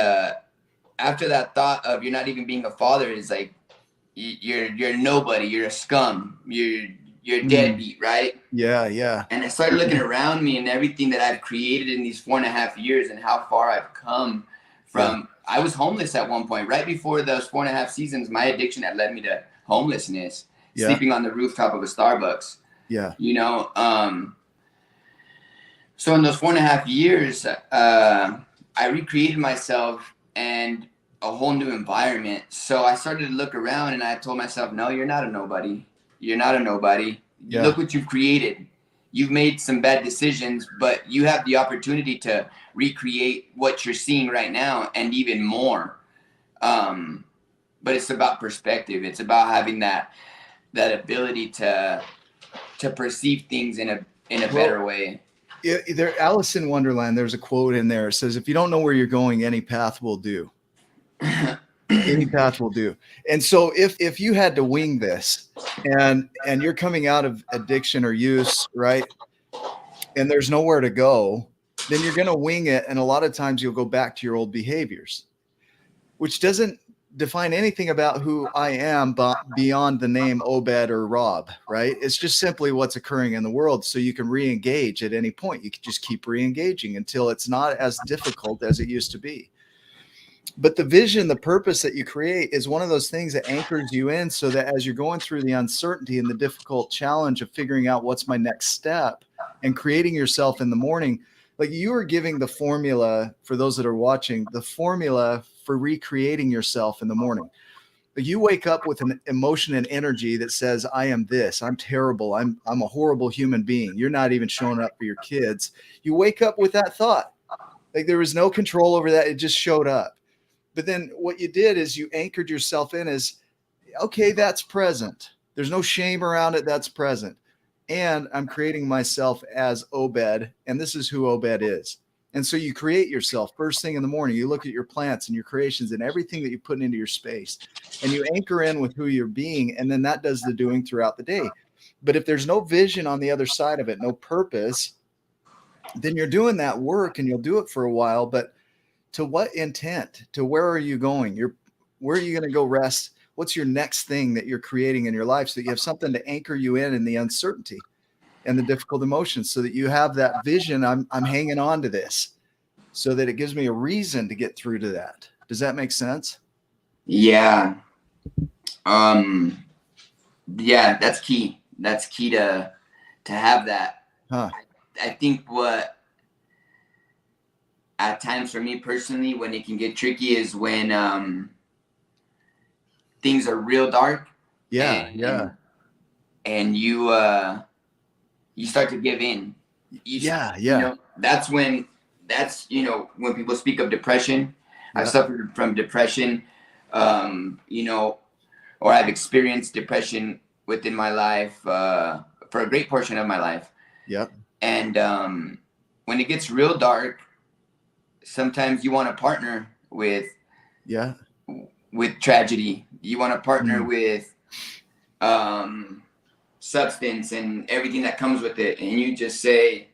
after that thought of you're not even being a father is like, you're nobody. You're a scum. You're deadbeat, right? Yeah. Yeah. And I started looking around me and everything that I've created in these 4.5 years and how far I've come from. I was homeless at one point. Right before those 4.5 seasons, my addiction had led me to homelessness, sleeping on the rooftop of a Starbucks. Yeah. So in those 4.5 years, I recreated myself and a whole new environment. So I started to look around and I told myself, no, you're not a nobody. You're not a nobody. Yeah. Look what you've created. You've made some bad decisions, but you have the opportunity to recreate what you're seeing right now and even more. But it's about perspective. It's about having that ability to perceive things in a better way. There, Alice in Wonderland, there's a quote in there. It says, if you don't know where you're going, any path will do. Any path will do. And so if you had to wing this and you're coming out of addiction or use, right, and there's nowhere to go, then you're going to wing it. And a lot of times you'll go back to your old behaviors, which doesn't define anything about who I am beyond the name Obed or Rob, right? It's just simply what's occurring in the world. So you can re-engage at any point. You can just keep re-engaging until it's not as difficult as it used to be. But the vision, the purpose that you create is one of those things that anchors you in so that as you're going through the uncertainty and the difficult challenge of figuring out what's my next step and creating yourself in the morning, like you are giving the formula for those that are watching, the formula for recreating yourself in the morning. You wake up with an emotion and energy that says, I am this, I'm terrible, I'm a horrible human being. You're not even showing up for your kids. You wake up with that thought. Like there was no control over that. It just showed up. But then what you did is you anchored yourself in as, okay, that's present. There's no shame around it. That's present. And I'm creating myself as Obed. And this is who Obed is. And so you create yourself first thing in the morning. You look at your plants and your creations and everything that you put into your space. And you anchor in with who you're being. And then that does the doing throughout the day. But if there's no vision on the other side of it, no purpose, then you're doing that work and you'll do it for a while. But to what intent? To where are you going? Where are you going to go rest? What's your next thing that you're creating in your life so that you have something to anchor you in the uncertainty and the difficult emotions so that you have that vision? I'm hanging on to this so that it gives me a reason to get through to that. Does that make sense? Yeah. Yeah, that's key. That's key to have that. Huh. I think what at times for me personally, when it can get tricky is when things are real dark. And you start to give in. That's when people speak of depression. I've suffered from depression, or I've experienced depression within my life for a great portion of my life. Yep. And when it gets real dark, sometimes you want to partner with tragedy. You want to partner with substance and everything that comes with it, and you just say,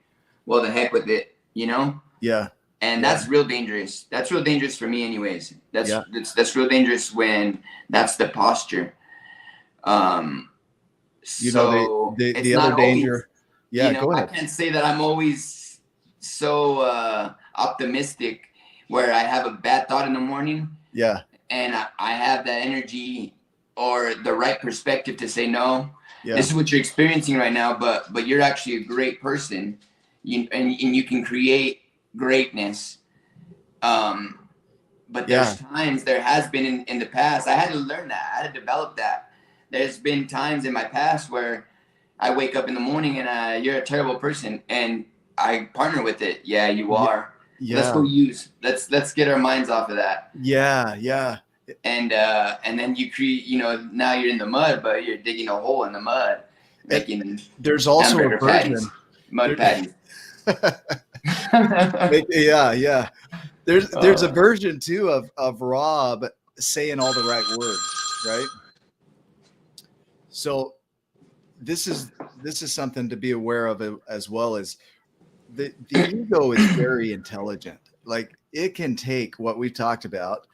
well, the heck with it, and that's real dangerous. That's real dangerous for me anyways. That's real dangerous when that's the posture. The other danger. Go ahead. I can't say that I'm always so optimistic where I have a bad thought in the morning. Yeah. And I have that energy or the right perspective to say, no, this is what you're experiencing right now, but you're actually a great person. And you can create greatness. But there has been in the past, I had to learn that. I had to develop that. There's been times in my past where I wake up in the morning and you're a terrible person, and I partner with it. Yeah, you are. Let's go let's get our minds off of that. Yeah. and then you create, now you're in the mud, but you're digging a hole in the mud, making there's also a hamburger patties, version. mud patties. Yeah. There's a version too of Rob saying all the right words, right? So this is something to be aware of, as well as the ego is very intelligent. Like, it can take what we've talked about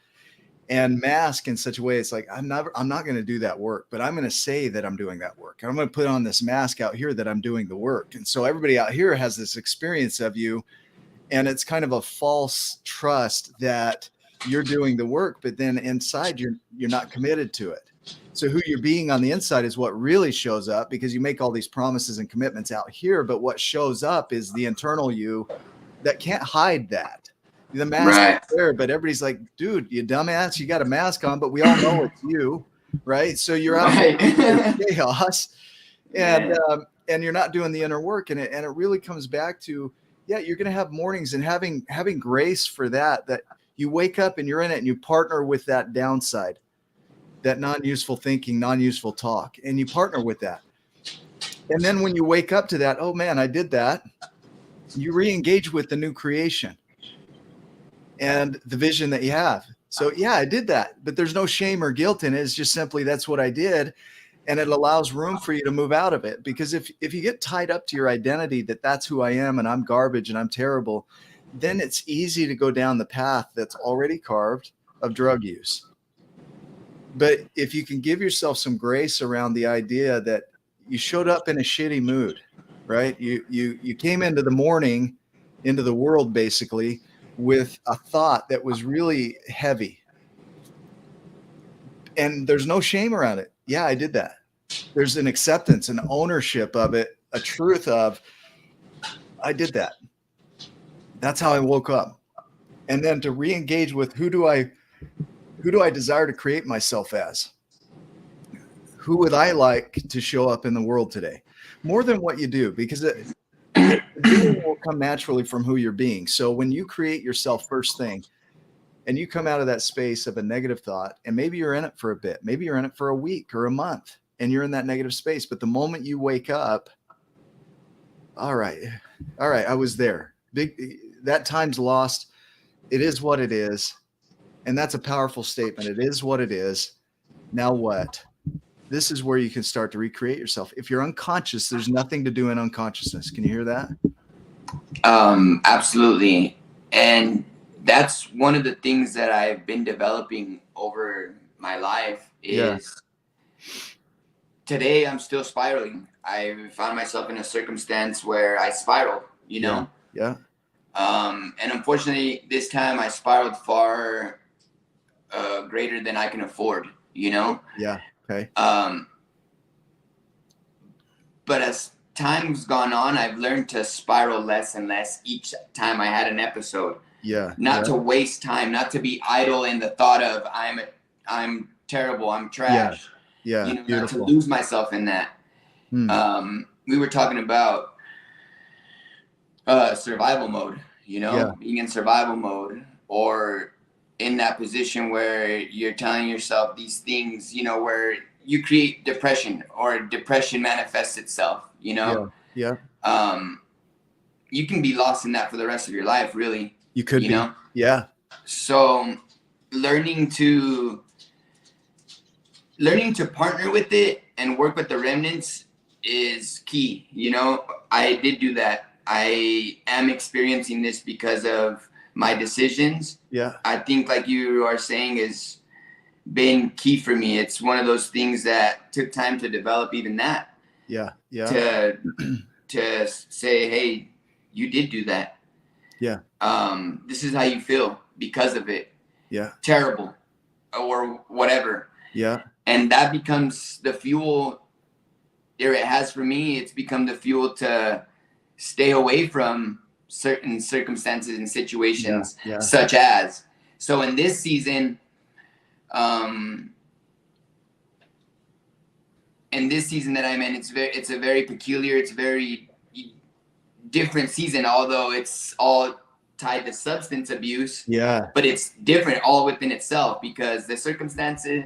and mask in such a way. It's like, I'm not going to do that work, but I'm going to say that I'm doing that work. I'm going to put on this mask out here that I'm doing the work. And so everybody out here has this experience of you, and it's kind of a false trust that you're doing the work, but then inside you're not committed to it. So who you're being on the inside is what really shows up, because you make all these promises and commitments out here, but what shows up is the internal you that can't hide that. The mask Right. is there, but everybody's like, dude, you dumbass, you got a mask on, but we all know it's you, right? So you're out in chaos, and you're not doing the inner work, and it really comes back to, yeah, you're going to have mornings, and having grace for that you wake up and you're in it, and you partner with that downside, that non-useful thinking, non-useful talk, and you partner with that. And then when you wake up to that, oh man, I did that, you re-engage with the new creation and the vision that you have. So yeah, I did that, but there's no shame or guilt in it. It's just simply, that's what I did. And it allows room for you to move out of it. Because if you get tied up to your identity, that that's who I am, and I'm garbage and I'm terrible, then it's easy to go down the path that's already carved of drug use. But if you can give yourself some grace around the idea that you showed up in a shitty mood, right? You came into the morning, into the world basically, with a thought that was really heavy, and there's no shame around it. Yeah, I did that. There's an acceptance, an ownership of it, a truth of, I did that. That's how I woke up. And then to re-engage with, who do I desire to create myself as? Who would I like to show up in the world today? More than what you do, because the doing will come naturally from who you're being. So when you create yourself first thing, and you come out of that space of a negative thought, and maybe you're in it for a bit, maybe you're in it for a week or a month, and you're in that negative space. But the moment you wake up, all right, I was there. That time's lost. It is what it is. And that's a powerful statement. It is what it is. Now what? This is where you can start to recreate yourself. If you're unconscious, there's nothing to do in unconsciousness. Can you hear that? Absolutely. And that's one of the things that I've been developing over my life is today I'm still spiraling. I found myself in a circumstance where I spiraled, Yeah. And unfortunately, this time I spiraled far greater than I can afford, Yeah. Okay. But as time's gone on, I've learned to spiral less and less each time I had an episode. Yeah. Not to waste time, not to be idle in the thought of I'm terrible, I'm trash. Yeah. Not to lose myself in that. We were talking about survival mode, being in survival mode, or in that position where you're telling yourself these things, where you create depression, or depression manifests itself, Yeah. You can be lost in that for the rest of your life, really. You could be. Yeah. So learning to partner with it and work with the remnants is key. I did do that. I am experiencing this because of my decisions. Yeah. I think, like you are saying, is been key for me. It's one of those things that took time to develop, even that. Yeah. To say, hey, you did do that. Yeah. This is how you feel because of it. Yeah. Terrible, or whatever. Yeah. And that becomes the fuel. It has for me. It's become the fuel to stay away from certain circumstances and situations, such as. So in this season, that I'm in, it's a very peculiar, it's a very different season, although it's all tied to substance abuse. Yeah. But it's different all within itself because the circumstances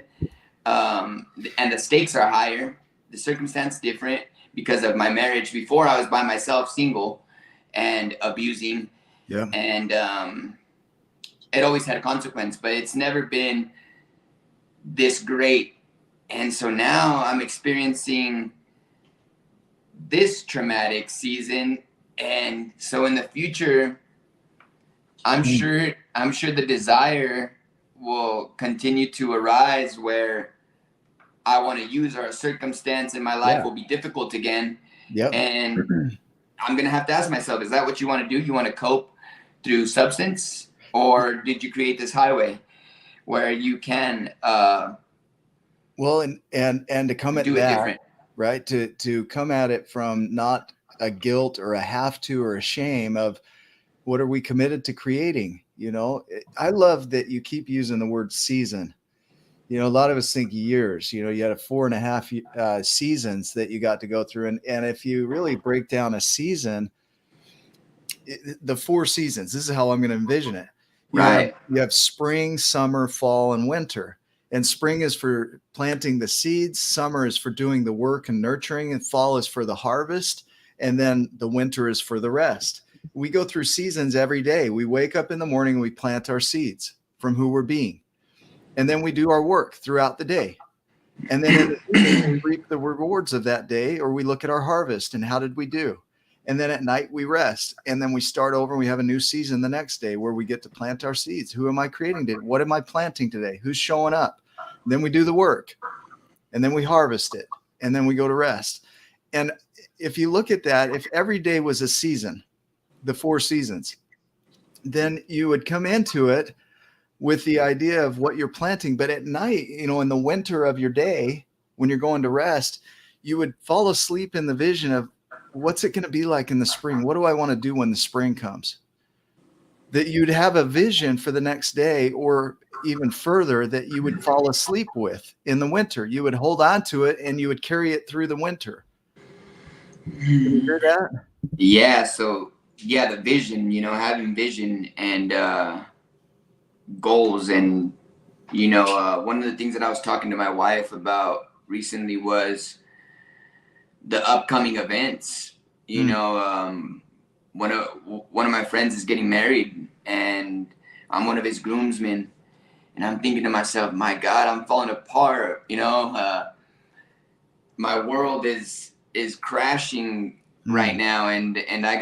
and the stakes are higher. The circumstance different because of my marriage. Before I was by myself, single, and abusing. Yeah. And it always had a consequence, but it's never been this great. And so now I'm experiencing this traumatic season. And so in the future, I'm sure the desire will continue to arise where I want to use, or a circumstance in my life will be difficult again. Yep. And I'm going to have to ask myself, is that what you want to do? You want to cope through substance, or did you create this highway where you can well, and to come at do it that, different? right? To come at it from not a guilt or a have to or a shame of what are we committed to creating? You know, I love that you keep using the word season. You know, a lot of us think years. You know, you had a 4.5 seasons that you got to go through, and if you really break down a season, the 4 seasons. This is how I'm going to envision it. You have spring, summer, fall, and winter. And spring is for planting the seeds. Summer is for doing the work and nurturing, and fall is for the harvest. And then the winter is for the rest. We go through seasons every day. We wake up in the morning and we plant our seeds from who we're being. And then we do our work throughout the day. And then in the evening, we reap the rewards of that day, or we look at our harvest and how did we do? And then at night we rest. And then we start over and we have a new season the next day where we get to plant our seeds. Who am I creating today? What am I planting today? Who's showing up? And then we do the work. And then we harvest it. And then we go to rest. And if you look at that, if every day was a season, the 4 seasons, then you would come into it with the idea of what you're planting. But at night, you know, in the winter of your day, when you're going to rest, you would fall asleep in the vision of what's it going to be like in the spring? What do I want to do when the spring comes? That you'd have a vision for the next day, or even further, that you would fall asleep with in the winter. You would hold on to it and you would carry it through the winter. Can you hear that? Yeah. So yeah, the vision, you know, having vision and goals. And, you know, one of the things that I was talking to my wife about recently was the upcoming events. You know, one of my friends is getting married, and I'm one of his groomsmen, and I'm thinking to myself, my God, I'm falling apart. You know, my world is crashing right now, and I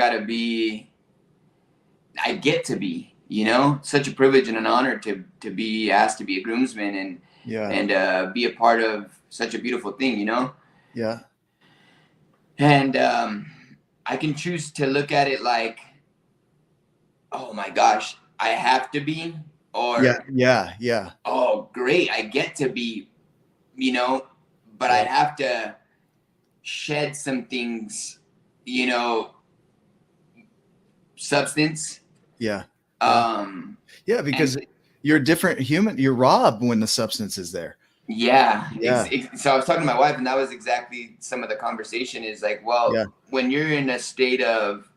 get to be, you know, such a privilege and an honor to be asked to be a groomsman and be a part of such a beautiful thing, you know? Yeah. And I can choose to look at it like, oh my gosh, I have to be, or yeah. Oh, great, I get to be, you know, but I'd have to shed some things, you know, substance. Yeah. Because you're a different human. You're Rob when the substance is there. Yeah. So I was talking to my wife, and that was exactly some of the conversation is like, well, when you're in a state of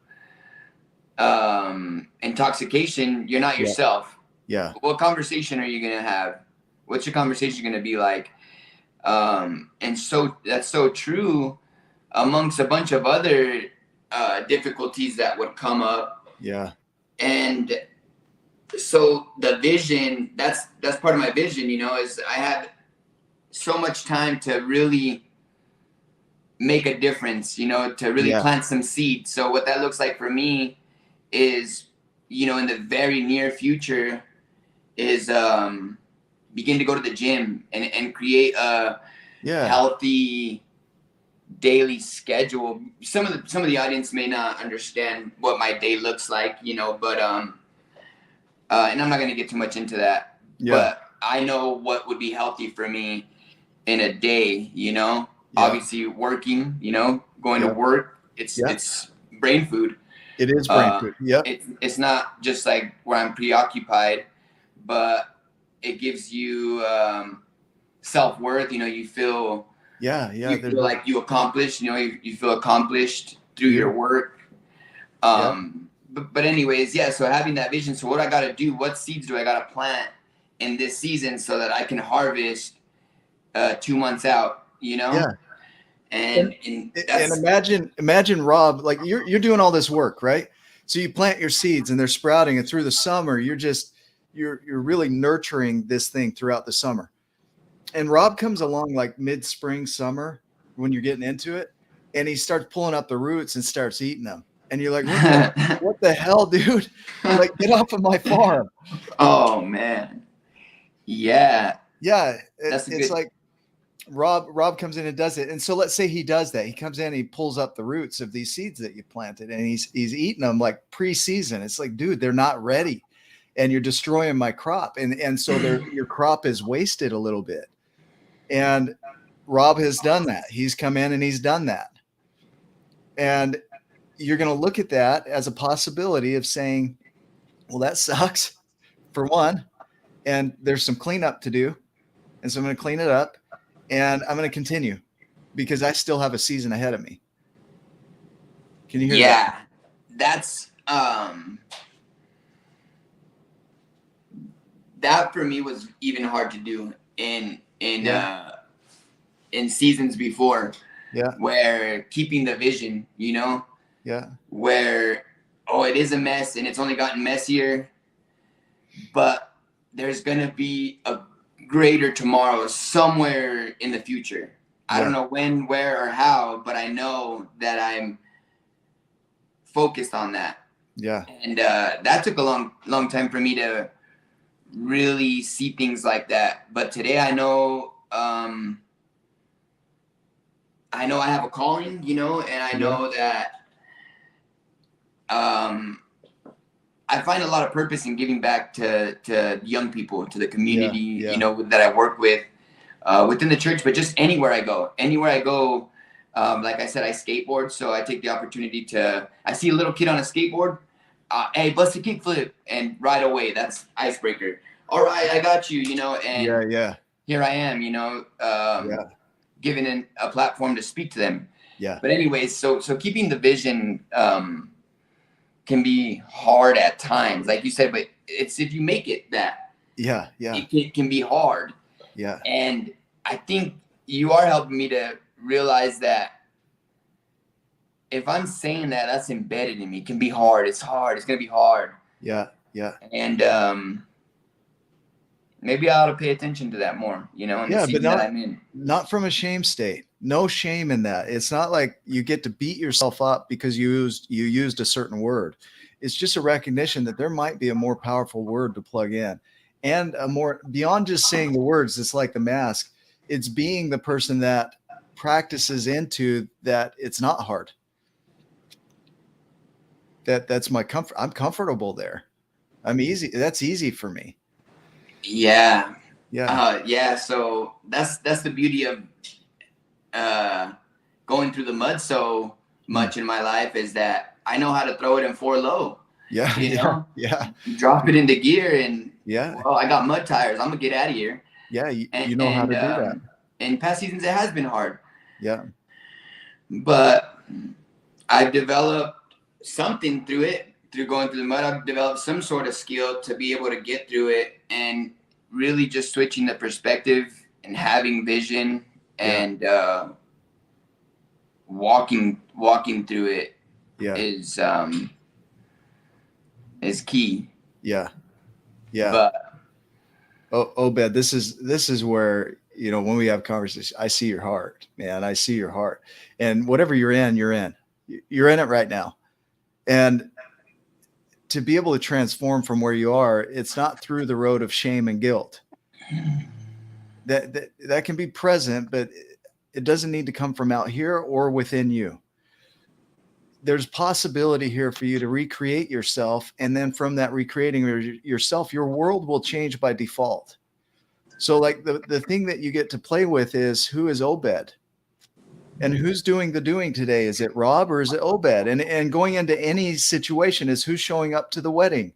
intoxication, you're not yourself. Yeah. What conversation are you going to have? What's your conversation going to be like? And so that's so true amongst a bunch of other difficulties that would come up. Yeah. And so the vision, that's part of my vision, you know, is I have so much time to really make a difference, you know, to really plant some seeds. So what that looks like for me is, you know, in the very near future is begin to go to the gym and create a healthy daily schedule. Some of the audience may not understand what my day looks like, you know, but and I'm not going to get too much into that. But I know what would be healthy for me in a day, you know. Obviously working, you know, going to work, it's brain food. It is brain food. It's not just like where I'm preoccupied, but it gives you self-worth. You know, you feel you feel like you accomplished, you know, you feel accomplished through your work. but anyways, yeah. So having that vision. So what I got to do? What seeds do I got to plant in this season so that I can harvest 2 months out? You know. Yeah. And And that's imagine Rob, like you're doing all this work, right? So you plant your seeds and they're sprouting, and through the summer, you're really nurturing this thing throughout the summer. And Rob comes along like mid-spring, summer, when you're getting into it, and he starts pulling up the roots and starts eating them. And you're like, what the hell, dude? Like, get off of my farm. Oh man. Yeah. Yeah, That's a it's good. like Rob comes in and does it. And so let's say he does that. He comes in and he pulls up the roots of these seeds that you planted, and he's eating them like pre-season. It's like, dude, they're not ready, and you're destroying my crop. And so your crop is wasted a little bit. And Rob has done that. He's come in and he's done that. And you're going to look at that as a possibility of saying, well, that sucks for one. And there's some cleanup to do. And so I'm going to clean it up, and I'm going to continue because I still have a season ahead of me. Can you hear that? Yeah. That's that for me was even hard to do in seasons before. Yeah. Where keeping the vision, you know? Yeah. Where it is a mess and it's only gotten messier, but there's gonna be a greater tomorrow somewhere in the future. I don't know when, where, or how, but I know that I'm focused on that. Yeah. And that took a long time for me to really see things like that. But today I know I have a calling, you know, and I know that I find a lot of purpose in giving back to young people, to the community, you know, that I work with within the church, but just anywhere I go. Like I said, I skateboard, so I take the opportunity I see a little kid on a skateboard, hey, bust a kickflip, and right away, that's icebreaker. All right, I got you, you know, and here I am, you know, given a platform to speak to them. Yeah. But anyways, so keeping the vision can be hard at times, like you said, but it's if you make it that. Yeah. It can be hard. Yeah. And I think you are helping me to realize that if I'm saying that, that's embedded in me. It can be hard. It's hard. It's going to be hard. Yeah. And maybe I ought to pay attention to that more, you know, in the season that I'm in. Not from a shame state. No shame in that. It's not like you get to beat yourself up because you used a certain word. It's just a recognition that there might be a more powerful word to plug in, and a more beyond just saying the words. It's like the mask. It's being the person that practices into that. It's not hard. That's my comfort. I'm comfortable there. I'm easy. That's easy for me. Yeah. Yeah. So that's the beauty of going through the mud so much in my life, is that I know how to throw it in 4-low. Yeah. You know? Yeah. Drop it into gear and well, I got mud tires. I'm gonna get out of here. Yeah. You know how to do that. In past seasons, it has been hard. Yeah. But I've developed something through going through the mud. I've developed some sort of skill to be able to get through it, and really just switching the perspective and having vision and walking through it is key. Yeah. But Obed, this is where, you know, when we have conversations, I see your heart, man. I see your heart, and whatever you're in it right now. And to be able to transform from where you are, it's not through the road of shame and guilt. That can be present, but it doesn't need to come from out here or within you. There's possibility here for you to recreate yourself. And then from that recreating yourself, your world will change by default. So like the thing that you get to play with is, who is Obed? And who's doing the doing today? Is it Rob or is it Obed? And going into any situation is, who's showing up to the wedding?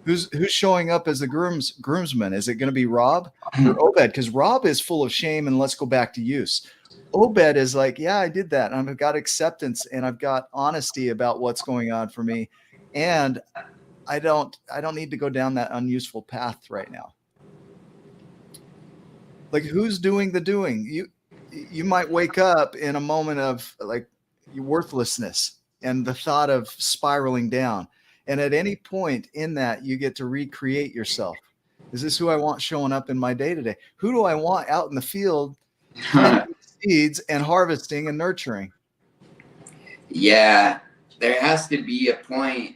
Who's showing up as the groomsman? Is it going to be Rob or Obed? Because Rob is full of shame and let's go back to use. Obed is like, yeah, I did that. And I've got acceptance and I've got honesty about what's going on for me. And I don't need to go down that unuseful path right now. Like, who's doing the doing? You might wake up in a moment of like worthlessness and the thought of spiraling down. And at any point in that, you get to recreate yourself. Is this who I want showing up in my day to day? Who do I want out in the field planting seeds and harvesting and nurturing? Yeah, there has to be a point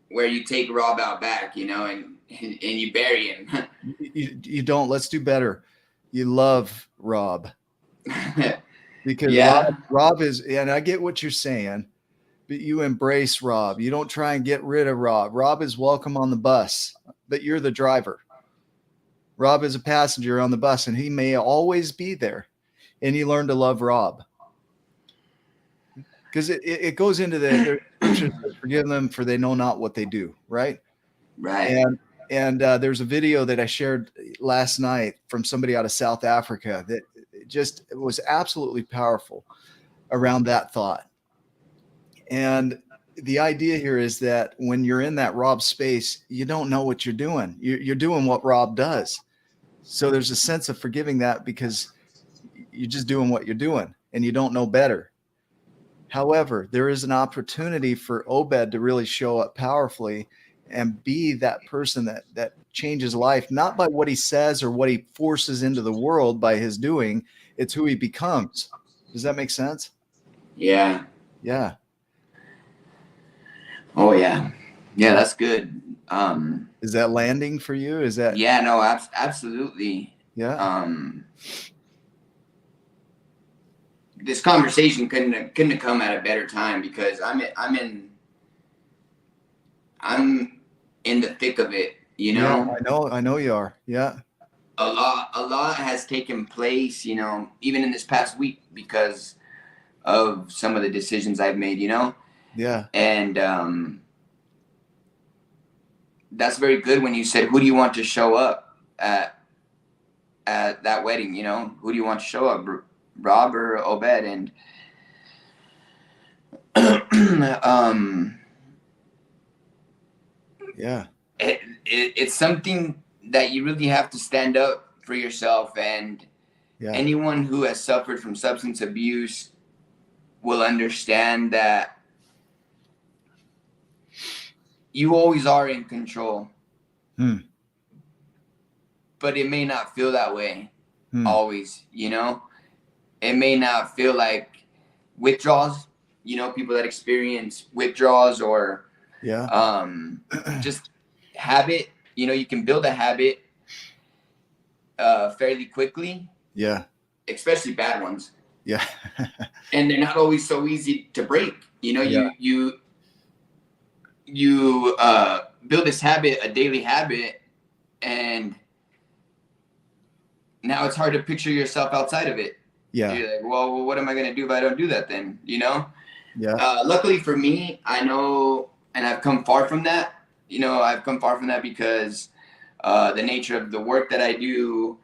where you take Rob out back, and you bury him. You don't. Let's do better. You love Rob because Yeah. Rob is, and I get what you're saying, but you embrace Rob. You don't try and get rid of Rob. Rob is welcome on the bus, but you're the driver. Rob is a passenger on the bus, and he may always be there. And you learn to love Rob. Because it goes into the scriptures, forgive them for they know not what they do, right? Right. And there's a video that I shared last night from somebody out of South Africa that just was absolutely powerful around that thought. And the idea here is that when you're in that Rob space, you don't know what you're doing. You're doing what Rob does. So there's a sense of forgiving that because you're just doing what you're doing and you don't know better. However, there is an opportunity for Obed to really show up powerfully and be that person that changes life, not by what he says or what he forces into the world by his doing. It's who he becomes. Does that make sense? Yeah. Yeah. Oh yeah. Yeah, that's good. Is that landing for you? Is that? Yeah, no, absolutely. Yeah. This conversation couldn't have come at a better time because I'm in the thick of it, Yeah, I know you are. Yeah. A lot has taken place, even in this past week because of some of the decisions I've made, Yeah. And that's very good when you said, who do you want to show up at that wedding? Who do you want to show up, Rob or Obed? And Yeah. It's something that you really have to stand up for yourself. And anyone who has suffered from substance abuse will understand that you always are in control. But it may not feel that way always, It may not feel like withdrawals, people that experience withdrawals or just habit, you can build a habit fairly quickly. Yeah. Especially bad ones. Yeah. And they're not always so easy to break. You build this habit, a daily habit, and now it's hard to picture yourself outside of it. Yeah. You're like, well, what am I going to do if I don't do that then? Yeah. Luckily for me, I know, and I've come far from that. I've come far from that because the nature of the work that I do,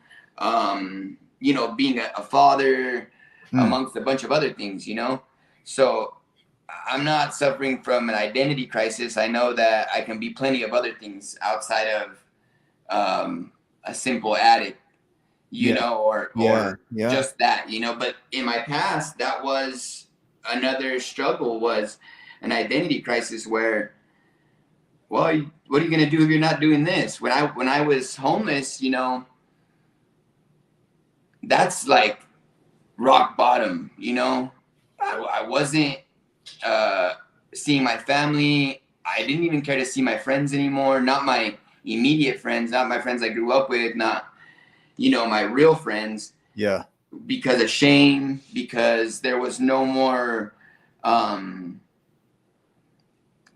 being a father, amongst a bunch of other things, So I'm not suffering from an identity crisis. I know that I can be plenty of other things outside of a simple addict, or just that, But in my past, that was another struggle, was an identity crisis where, well, what are you going to do if you're not doing this? When I was homeless, that's like rock bottom, I wasn't seeing my family. I didn't even care to see my friends anymore. Not my immediate friends, not my friends I grew up with, not, my real friends. Yeah. Because of shame, because there was no more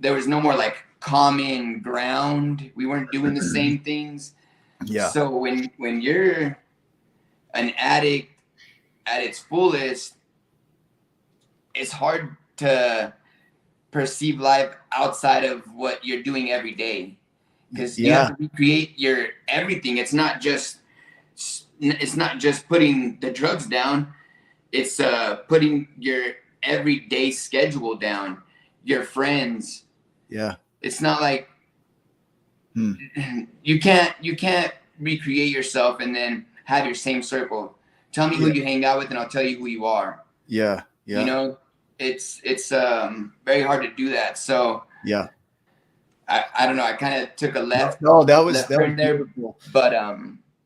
like common ground. We weren't doing the same things. Yeah. So when you're an addict at its fullest, it's hard to perceive life outside of what you're doing every day, because you have to recreate your everything. It's not just putting the drugs down. It's putting your everyday schedule down, your friends, Yeah. It's not like Hmm. you can't recreate yourself and then have your same circle. Tell me who Yeah. you hang out with and I'll tell you who you are. Yeah. You Yeah. know, it's very hard to do that. So Yeah. I don't know, I kind of took a left No, that was turn there, beautiful. but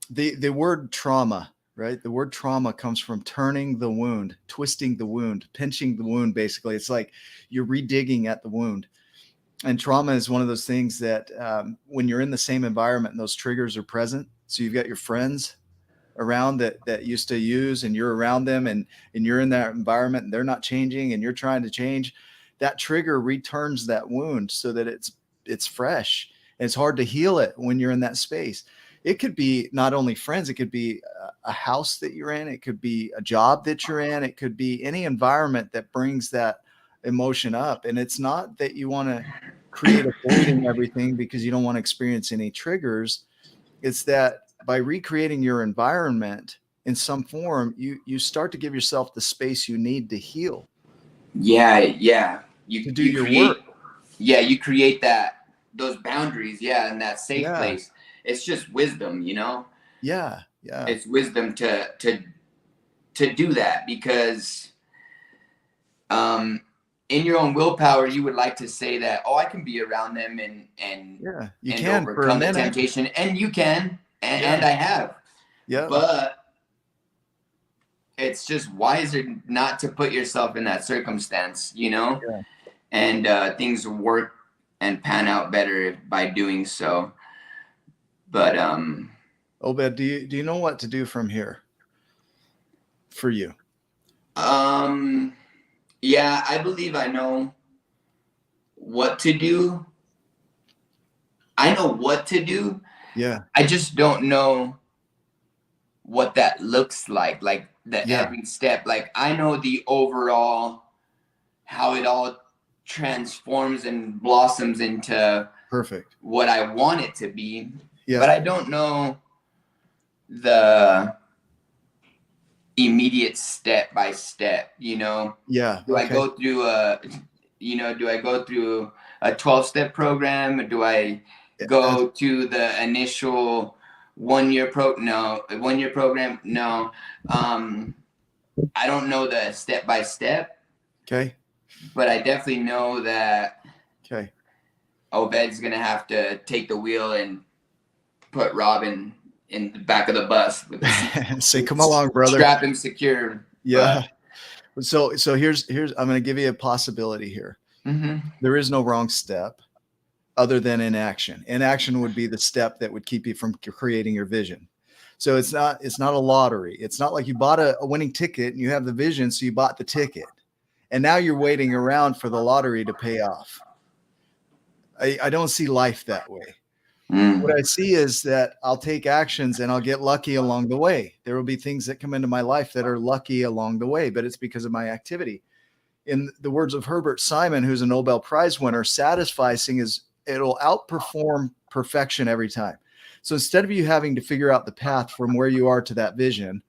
The word trauma, right? The word trauma comes from turning the wound, twisting the wound, pinching the wound. Basically, it's like you're redigging at the wound. And trauma is one of those things that when you're in the same environment and those triggers are present, so you've got your friends around that used to use, and you're around them, and you're in that environment and they're not changing and you're trying to change, that trigger returns that wound so that it's fresh, and it's hard to heal it when you're in that space. It could be not only friends, it could be a house that you're in, it could be a job that you're in, it could be any environment that brings that emotion up. And it's not that you want to create a void in everything because you don't want to experience any triggers. It's that by recreating your environment in some form, you start to give yourself the space you need to heal, yeah, to do you your work. create you create those boundaries, in that safe Yeah. place. It's just wisdom, you know. Yeah. Yeah. It's wisdom to do that, because in your own willpower you would like to say that, oh, I can be around them Yeah. You and can for a overcome the minute. temptation, and you can, Yeah. and I have, Yeah. but it's just wiser not to put yourself in that circumstance, you know. Yeah. And things work and pan out better by doing so. But Obed, do you know what to do from here for you? yeah, I believe I know what to do. I know what to do. Yeah. I just don't know what that looks like the Yeah. every step. Like, I know the overall, how it all transforms and blossoms into Perfect. what I want it to be. Yeah. But I don't know the immediate step by step, you know. Yeah. Do I Okay. go through do I go through a 12-step program? Do I go to the initial 1 year program? No. I don't know the step by step. Okay. But I definitely know that Okay. Obed's gonna have to take the wheel and put Robin in the back of the bus with Say, come along, brother. Strap him secure. Yeah. So here's I'm going to give you a possibility here. There is no wrong step other than inaction. Inaction would be the step that would keep you from creating your vision. So it's not a lottery. It's not like you bought a winning ticket and you have the vision, so you bought the ticket, and now you're waiting around for the lottery to pay off. I don't see life that way. What I see is that I'll take actions and I'll get lucky along the way. There will be things that come into my life that are lucky along the way, but it's because of my activity. In the words of Herbert Simon, who's a Nobel Prize winner, satisficing is it'll outperform perfection every time. So instead of you having to figure out the path from where you are to that vision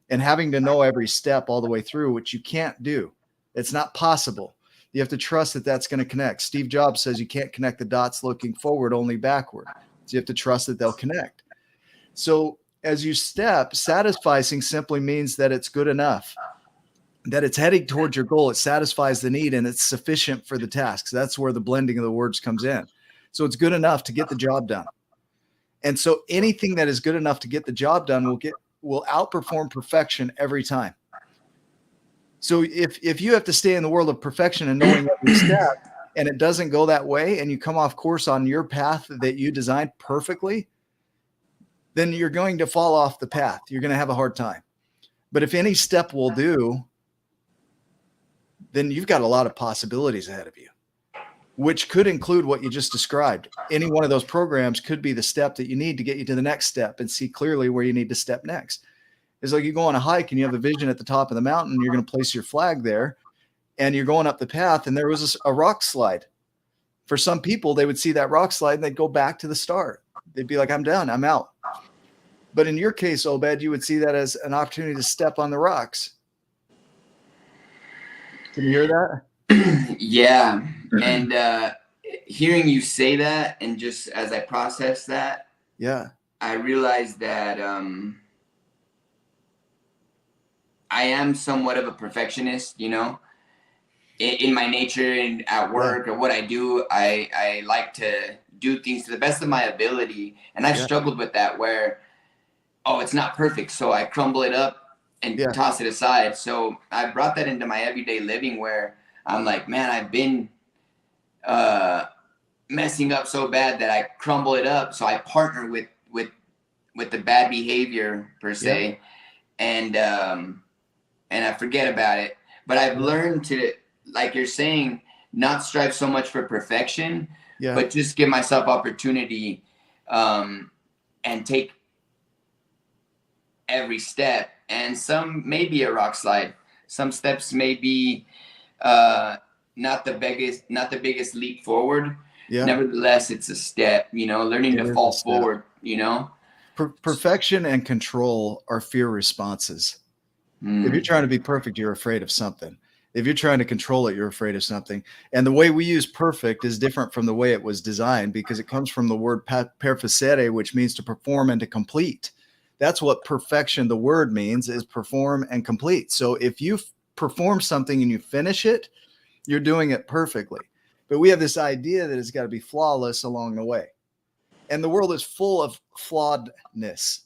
and having to know every step all the way through, which you can't do, it's not possible. You have to trust that that's going to connect. Steve Jobs says you can't connect the dots looking forward, only backward. So you have to trust that they'll connect. So as you step, satisficing simply means that it's good enough, that it's heading towards your goal. It satisfies the need and it's sufficient for the task. So that's where the blending of the words comes in. So it's good enough to get the job done. And so anything that is good enough to get the job done will outperform perfection every time. So if you have to stay in the world of perfection and knowing every step, and it doesn't go that way, and you come off course on your path that you designed perfectly, then you're going to fall off the path. You're going to have a hard time. But if any step will do, then you've got a lot of possibilities ahead of you, which could include what you just described. Any one of those programs could be the step that you need to get you to the next step and see clearly where you need to step next. It's like you go on a hike and you have a vision at the top of the mountain, you're going to place your flag there, and you're going up the path, and there was a rock slide. For some people, they would see that rock slide and they'd go back to the start. They'd be like, I'm done, I'm out. But in your case, Obed, you would see that as an opportunity to step on the rocks. Can you hear that? Yeah. And hearing you say that, and just as I process that, Yeah. I realized that I am somewhat of a perfectionist, you know, in my nature and at Yeah. work or what I do. I like to do things to the best of my ability. And I've Yeah. struggled with that where, oh, it's not perfect. So I crumble it up and Yeah. toss it aside. So I brought that into my everyday living where I'm like, man, I've been messing up so bad that I crumble it up. So I partner with the bad behavior per Yeah. se, and I forget about it. But I've Yeah. learned to, like you're saying, not strive so much for perfection, Yeah. but just give myself opportunity, and take every step. And some may be a rock slide. Some steps may be not the biggest leap forward. Yeah. Nevertheless, it's a step. You know, learning It to is a fall step. forward. You know. Perfection and control are fear responses. If you're Mm. trying to be perfect, you're afraid of something. If you're trying to control it, you're afraid of something. And the way we use perfect is different from the way it was designed because it comes from the word perfecere, which means to perform and to complete. That's what perfection, the word means, is perform and complete. So if you perform something and you finish it, you're doing it perfectly. But we have this idea that it's got to be flawless along the way. And the world is full of flawedness.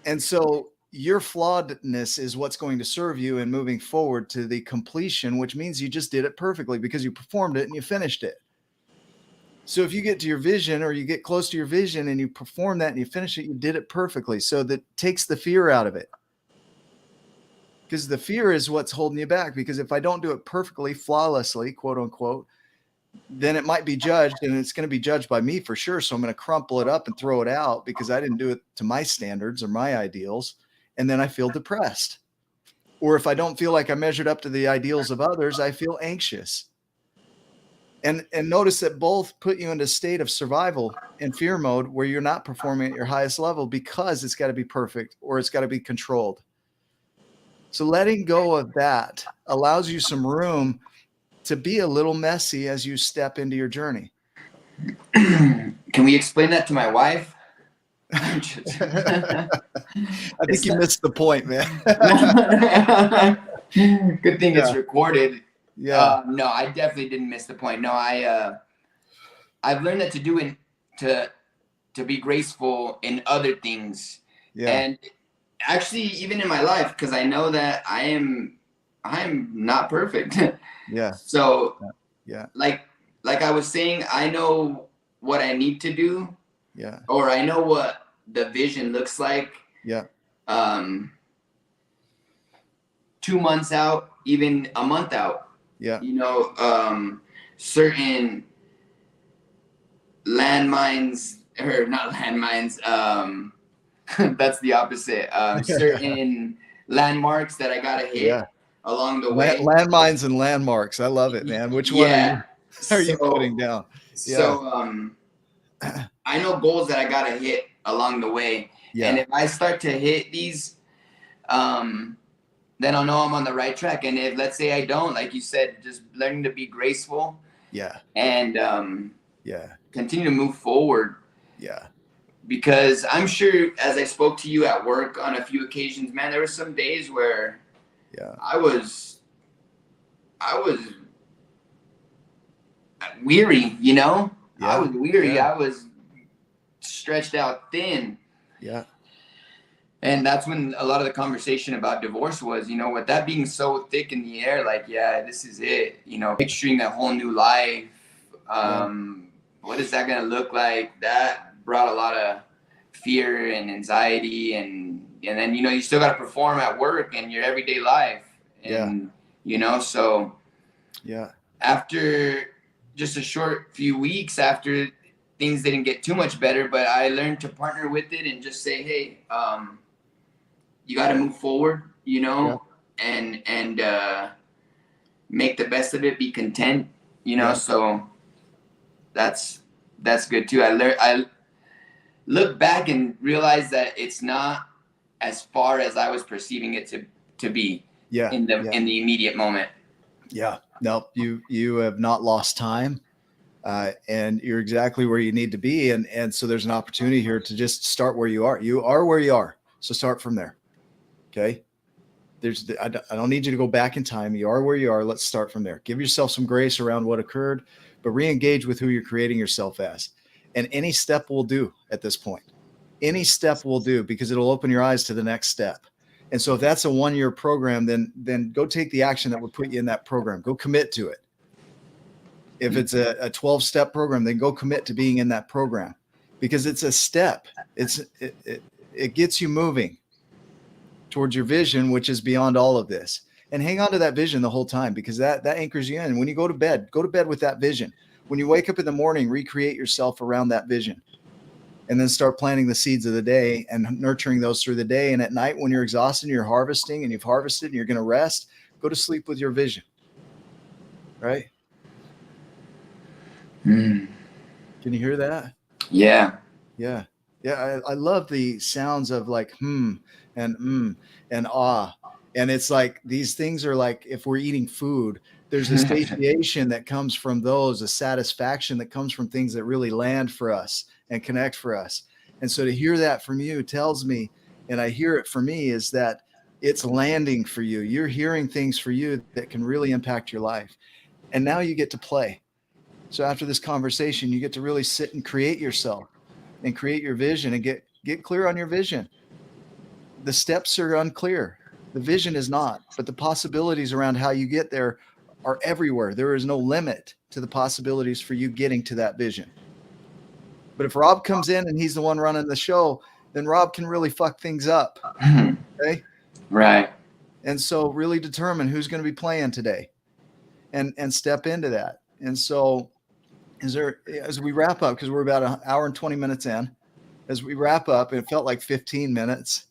And so your flawedness is what's going to serve you in moving forward to the completion, which means you just did it perfectly because you performed it and you finished it. So if you get to your vision or you get close to your vision and you perform that and you finish it, you did it perfectly. So that takes the fear out of it. Because the fear is what's holding you back. Because if I don't do it perfectly, flawlessly, quote unquote, then it might be judged, and it's going to be judged by me for sure. So I'm going to crumple it up and throw it out because I didn't do it to my standards or my ideals. And then I feel depressed. Or if I don't feel like I measured up to the ideals of others, I feel anxious. And notice that both put you into a state of survival and fear mode where you're not performing at your highest level because it's got to be perfect or it's got to be controlled. So letting go of that allows you some room to be a little messy as you step into your journey. Can we explain that to my wife? I think you missed the point, man. Good thing it's recorded. Yeah. No, I definitely didn't miss the point. No, I've learned that to do it to be graceful in other things. Yeah. And actually even in my life, because I know that I'm not perfect. Yeah. So Yeah. like I was saying, I know what I need to do. Yeah. Or I know what the vision looks like. Yeah. 2 months out, even a month out. Yeah. You know, certain landmines, or not landmines, that's the opposite. Certain landmarks that I gotta hit along the way. Landmines and landmarks. I love it, man. Which one are you putting down? So I know goals that I gotta hit along the way. Yeah. And if I start to hit these, then I'll know I'm on the right track. And if, let's say I don't, like you said, just learning to be graceful. Yeah. And continue to move forward. Yeah. Because I'm sure, as I spoke to you at work on a few occasions, man, there were some days where I was weary, you know? Yeah. I was weary. Yeah. I was stretched out thin. Yeah. And that's when a lot of the conversation about divorce was, you know, with that being so thick in the air, like, yeah, this is it, you know, picturing a whole new life. What is that going to look like? That brought a lot of fear and anxiety. And then, you know, you still got to perform at work and your everyday life. And, you know, so after just a short few weeks after things didn't get too much better, but I learned to partner with it and just say, hey, you got to move forward, you know, and make the best of it, be content, you know. So that's good too. I look back and realize that it's not as far as I was perceiving it to be in the immediate moment. Yeah. No, you have not lost time. and you're exactly where you need to be. And so there's an opportunity here to just start where you are. You are where you are. So start from there. Okay. I don't need you to go back in time. You are where you are. Let's start from there. Give yourself some grace around what occurred, but re-engage with who you're creating yourself as. And any step will do at this point. Any step will do, because it'll open your eyes to the next step. And so if that's a 1-year program, then go take the action that would put you in that program. Go commit to it. If it's a 12-step program, then go commit to being in that program, because it's a step. It gets you moving towards your vision, which is beyond all of this. And hang on to that vision the whole time, because that anchors you in. When you go to bed with that vision. When you wake up in the morning, recreate yourself around that vision, and then start planting the seeds of the day and nurturing those through the day. And at night, when you're exhausted, you're harvesting, and you've harvested and you're going to rest, go to sleep with your vision. Right? Can you hear that? Yeah. Yeah. Yeah. I love the sounds of like, and ah. And it's like, these things are like, if we're eating food, there's a satiation that comes from those, a satisfaction that comes from things that really land for us and connect for us. And so to hear that from you tells me, and I hear it for me, is that it's landing for you. You're hearing things for you that can really impact your life. And now you get to play. So after this conversation, you get to really sit and create yourself and create your vision and get clear on your vision. The steps are unclear. The vision is not, but the possibilities around how you get there are everywhere. There is no limit to the possibilities for you getting to that vision. But if Rob comes in and he's the one running the show, then Rob can really fuck things up. Okay? Right. And so really determine who's going to be playing today and step into that. And so as we wrap up, because we're about an hour and 20 minutes in, as we wrap up, it felt like 15 minutes.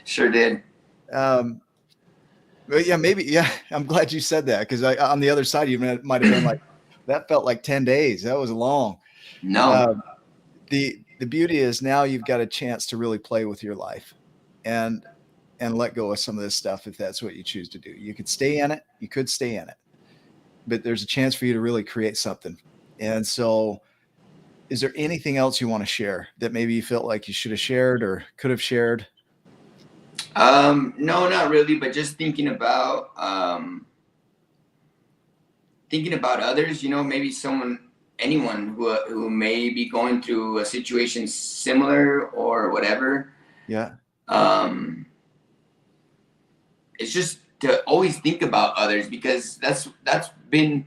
Sure did. But yeah, maybe. Yeah. I'm glad you said that, because on the other side, you might have been like, that felt like 10 days. That was long. No. The beauty is now you've got a chance to really play with your life and let go of some of this stuff. If that's what you choose to do, you could stay in it. You could stay in it, but there's a chance for you to really create something. And so is there anything else you want to share that maybe you felt like you should have shared or could have shared? No, not really, but just thinking about others, maybe anyone who may be going through a situation similar or whatever. Yeah. It's just to always think about others, because that's been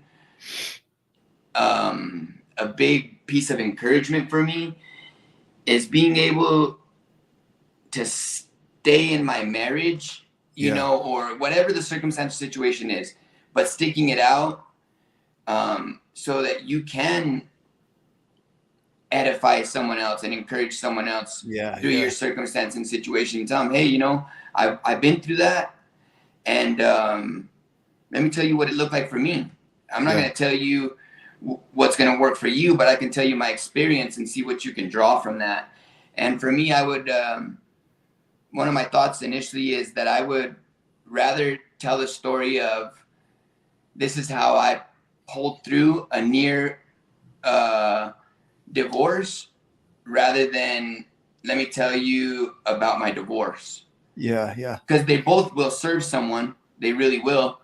a big piece of encouragement for me, is being able to stay in my marriage, or whatever the circumstance situation is, but sticking it out, so that you can edify someone else and encourage someone else through your circumstance and situation, and tell them, hey, I've been through that, and let me tell you what it looked like for me. I'm not going to tell you what's going to work for you, but I can tell you my experience and see what you can draw from that. And for me, I would, one of my thoughts initially is that I would rather tell the story of, this is how I pulled through a near divorce, rather than, let me tell you about my divorce. Yeah. Because they both will serve someone. They really will.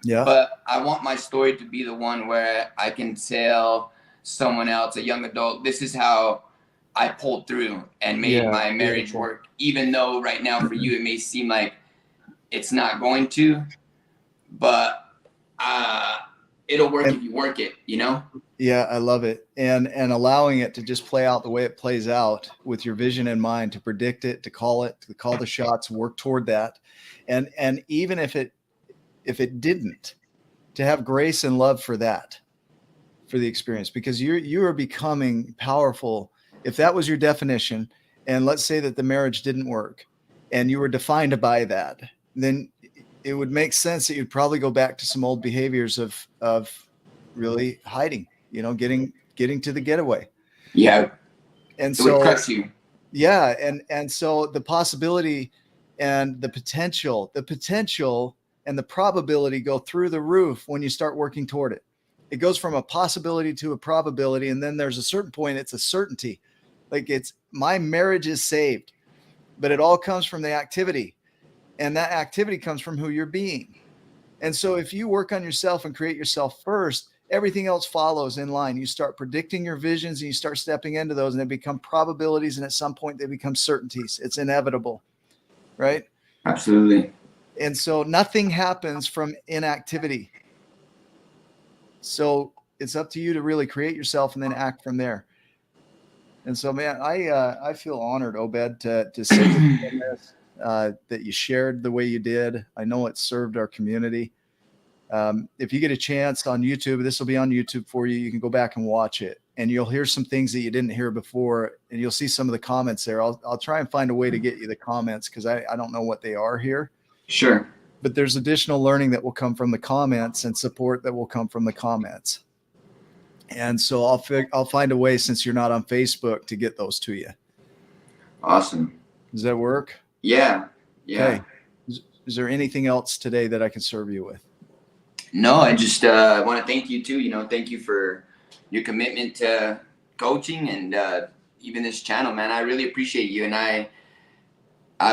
Yeah. But I want my story to be the one where I can tell someone else, a young adult, this is how I pulled through and made my marriage work. Even though right now for you, it may seem like it's not going to, but it'll work if you work it, Yeah, I love it. And allowing it to just play out the way it plays out, with your vision in mind, to predict it, to call the shots, work toward that. And even if it didn't, to have grace and love for that, for the experience, because you are becoming powerful. If that was your definition, and let's say that the marriage didn't work and you were defined by that, then it would make sense that you'd probably go back to some old behaviors of really hiding, getting to the getaway. Yeah. And so it would crush you. Yeah. And so the possibility and the potential and the probability go through the roof when you start working toward it. It goes from a possibility to a probability. And then there's a certain point, it's a certainty. Like it's my marriage is saved, but it all comes from the activity. And that activity comes from who you're being. And so if you work on yourself and create yourself first, everything else follows in line. You start predicting your visions and you start stepping into those, and they become probabilities. And at some point they become certainties. It's inevitable, right? Absolutely. And so nothing happens from inactivity. So it's up to you to really create yourself and then act from there. And so, man, I feel honored, Obed, to say this, that you shared the way you did. I know it served our community. If you get a chance on YouTube, this will be on YouTube for you. You can go back and watch it, and you'll hear some things that you didn't hear before, and you'll see some of the comments there. I'll try and find a way to get you the comments because I don't know what they are here. Sure. But there's additional learning that will come from the comments and support that will come from the comments. And so I'll find a way, since you're not on Facebook, to get those to you. Awesome. Does that work? Yeah. Yeah. Okay. Is there anything else today that I can serve you with? No, I just want to thank you too. Thank you for your commitment to coaching and even this channel, man. I really appreciate you. And I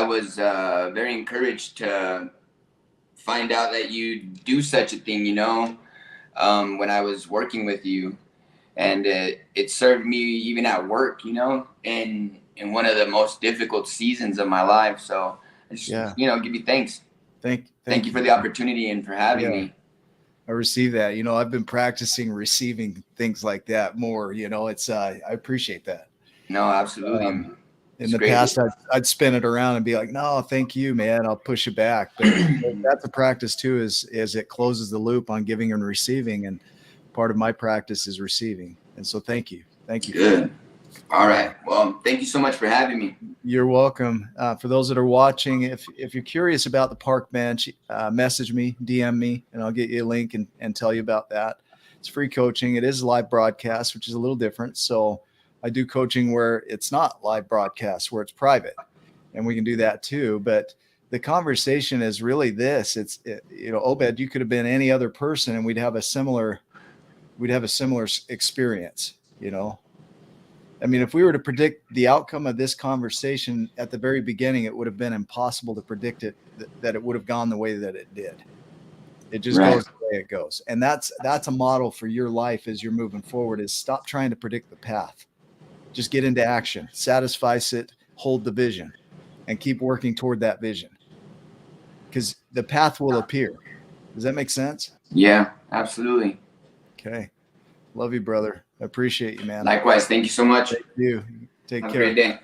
was very encouraged to find out that you do such a thing, when I was working with you. And it served me even at work, in one of the most difficult seasons of my life. So I just, give you thanks. Thank you for the opportunity and for having me. I receive that. I've been practicing receiving things like that more. It's I appreciate that. No, absolutely. In the past, I'd spin it around and be like, no, thank you, man. I'll push it back. But that's a practice too, is it closes the loop on giving and receiving. And part of my practice is receiving. And so thank you. Thank you. Good. All right. Well, thank you so much for having me. You're welcome. For those that are watching, if you're curious about the park bench, message me, DM me, and I'll get you a link and tell you about that. It's free coaching. It is live broadcast, which is a little different. So I do coaching where it's not live broadcast, where it's private, and we can do that too. But the conversation is really this. Obed, you could have been any other person and we'd have a similar experience, I mean, if we were to predict the outcome of this conversation at the very beginning, it would have been impossible to predict it, that it would have gone the way that it did. It just goes the way it goes. And that's a model for your life as you're moving forward, is stop trying to predict the path. Just get into action, satisfy it, hold the vision, and keep working toward that vision, because the path will appear. Does that make sense? Yeah, absolutely. Okay. Love you, brother. I appreciate you, man. Likewise. Thank you so much. Thank you. Take care. Have a great day.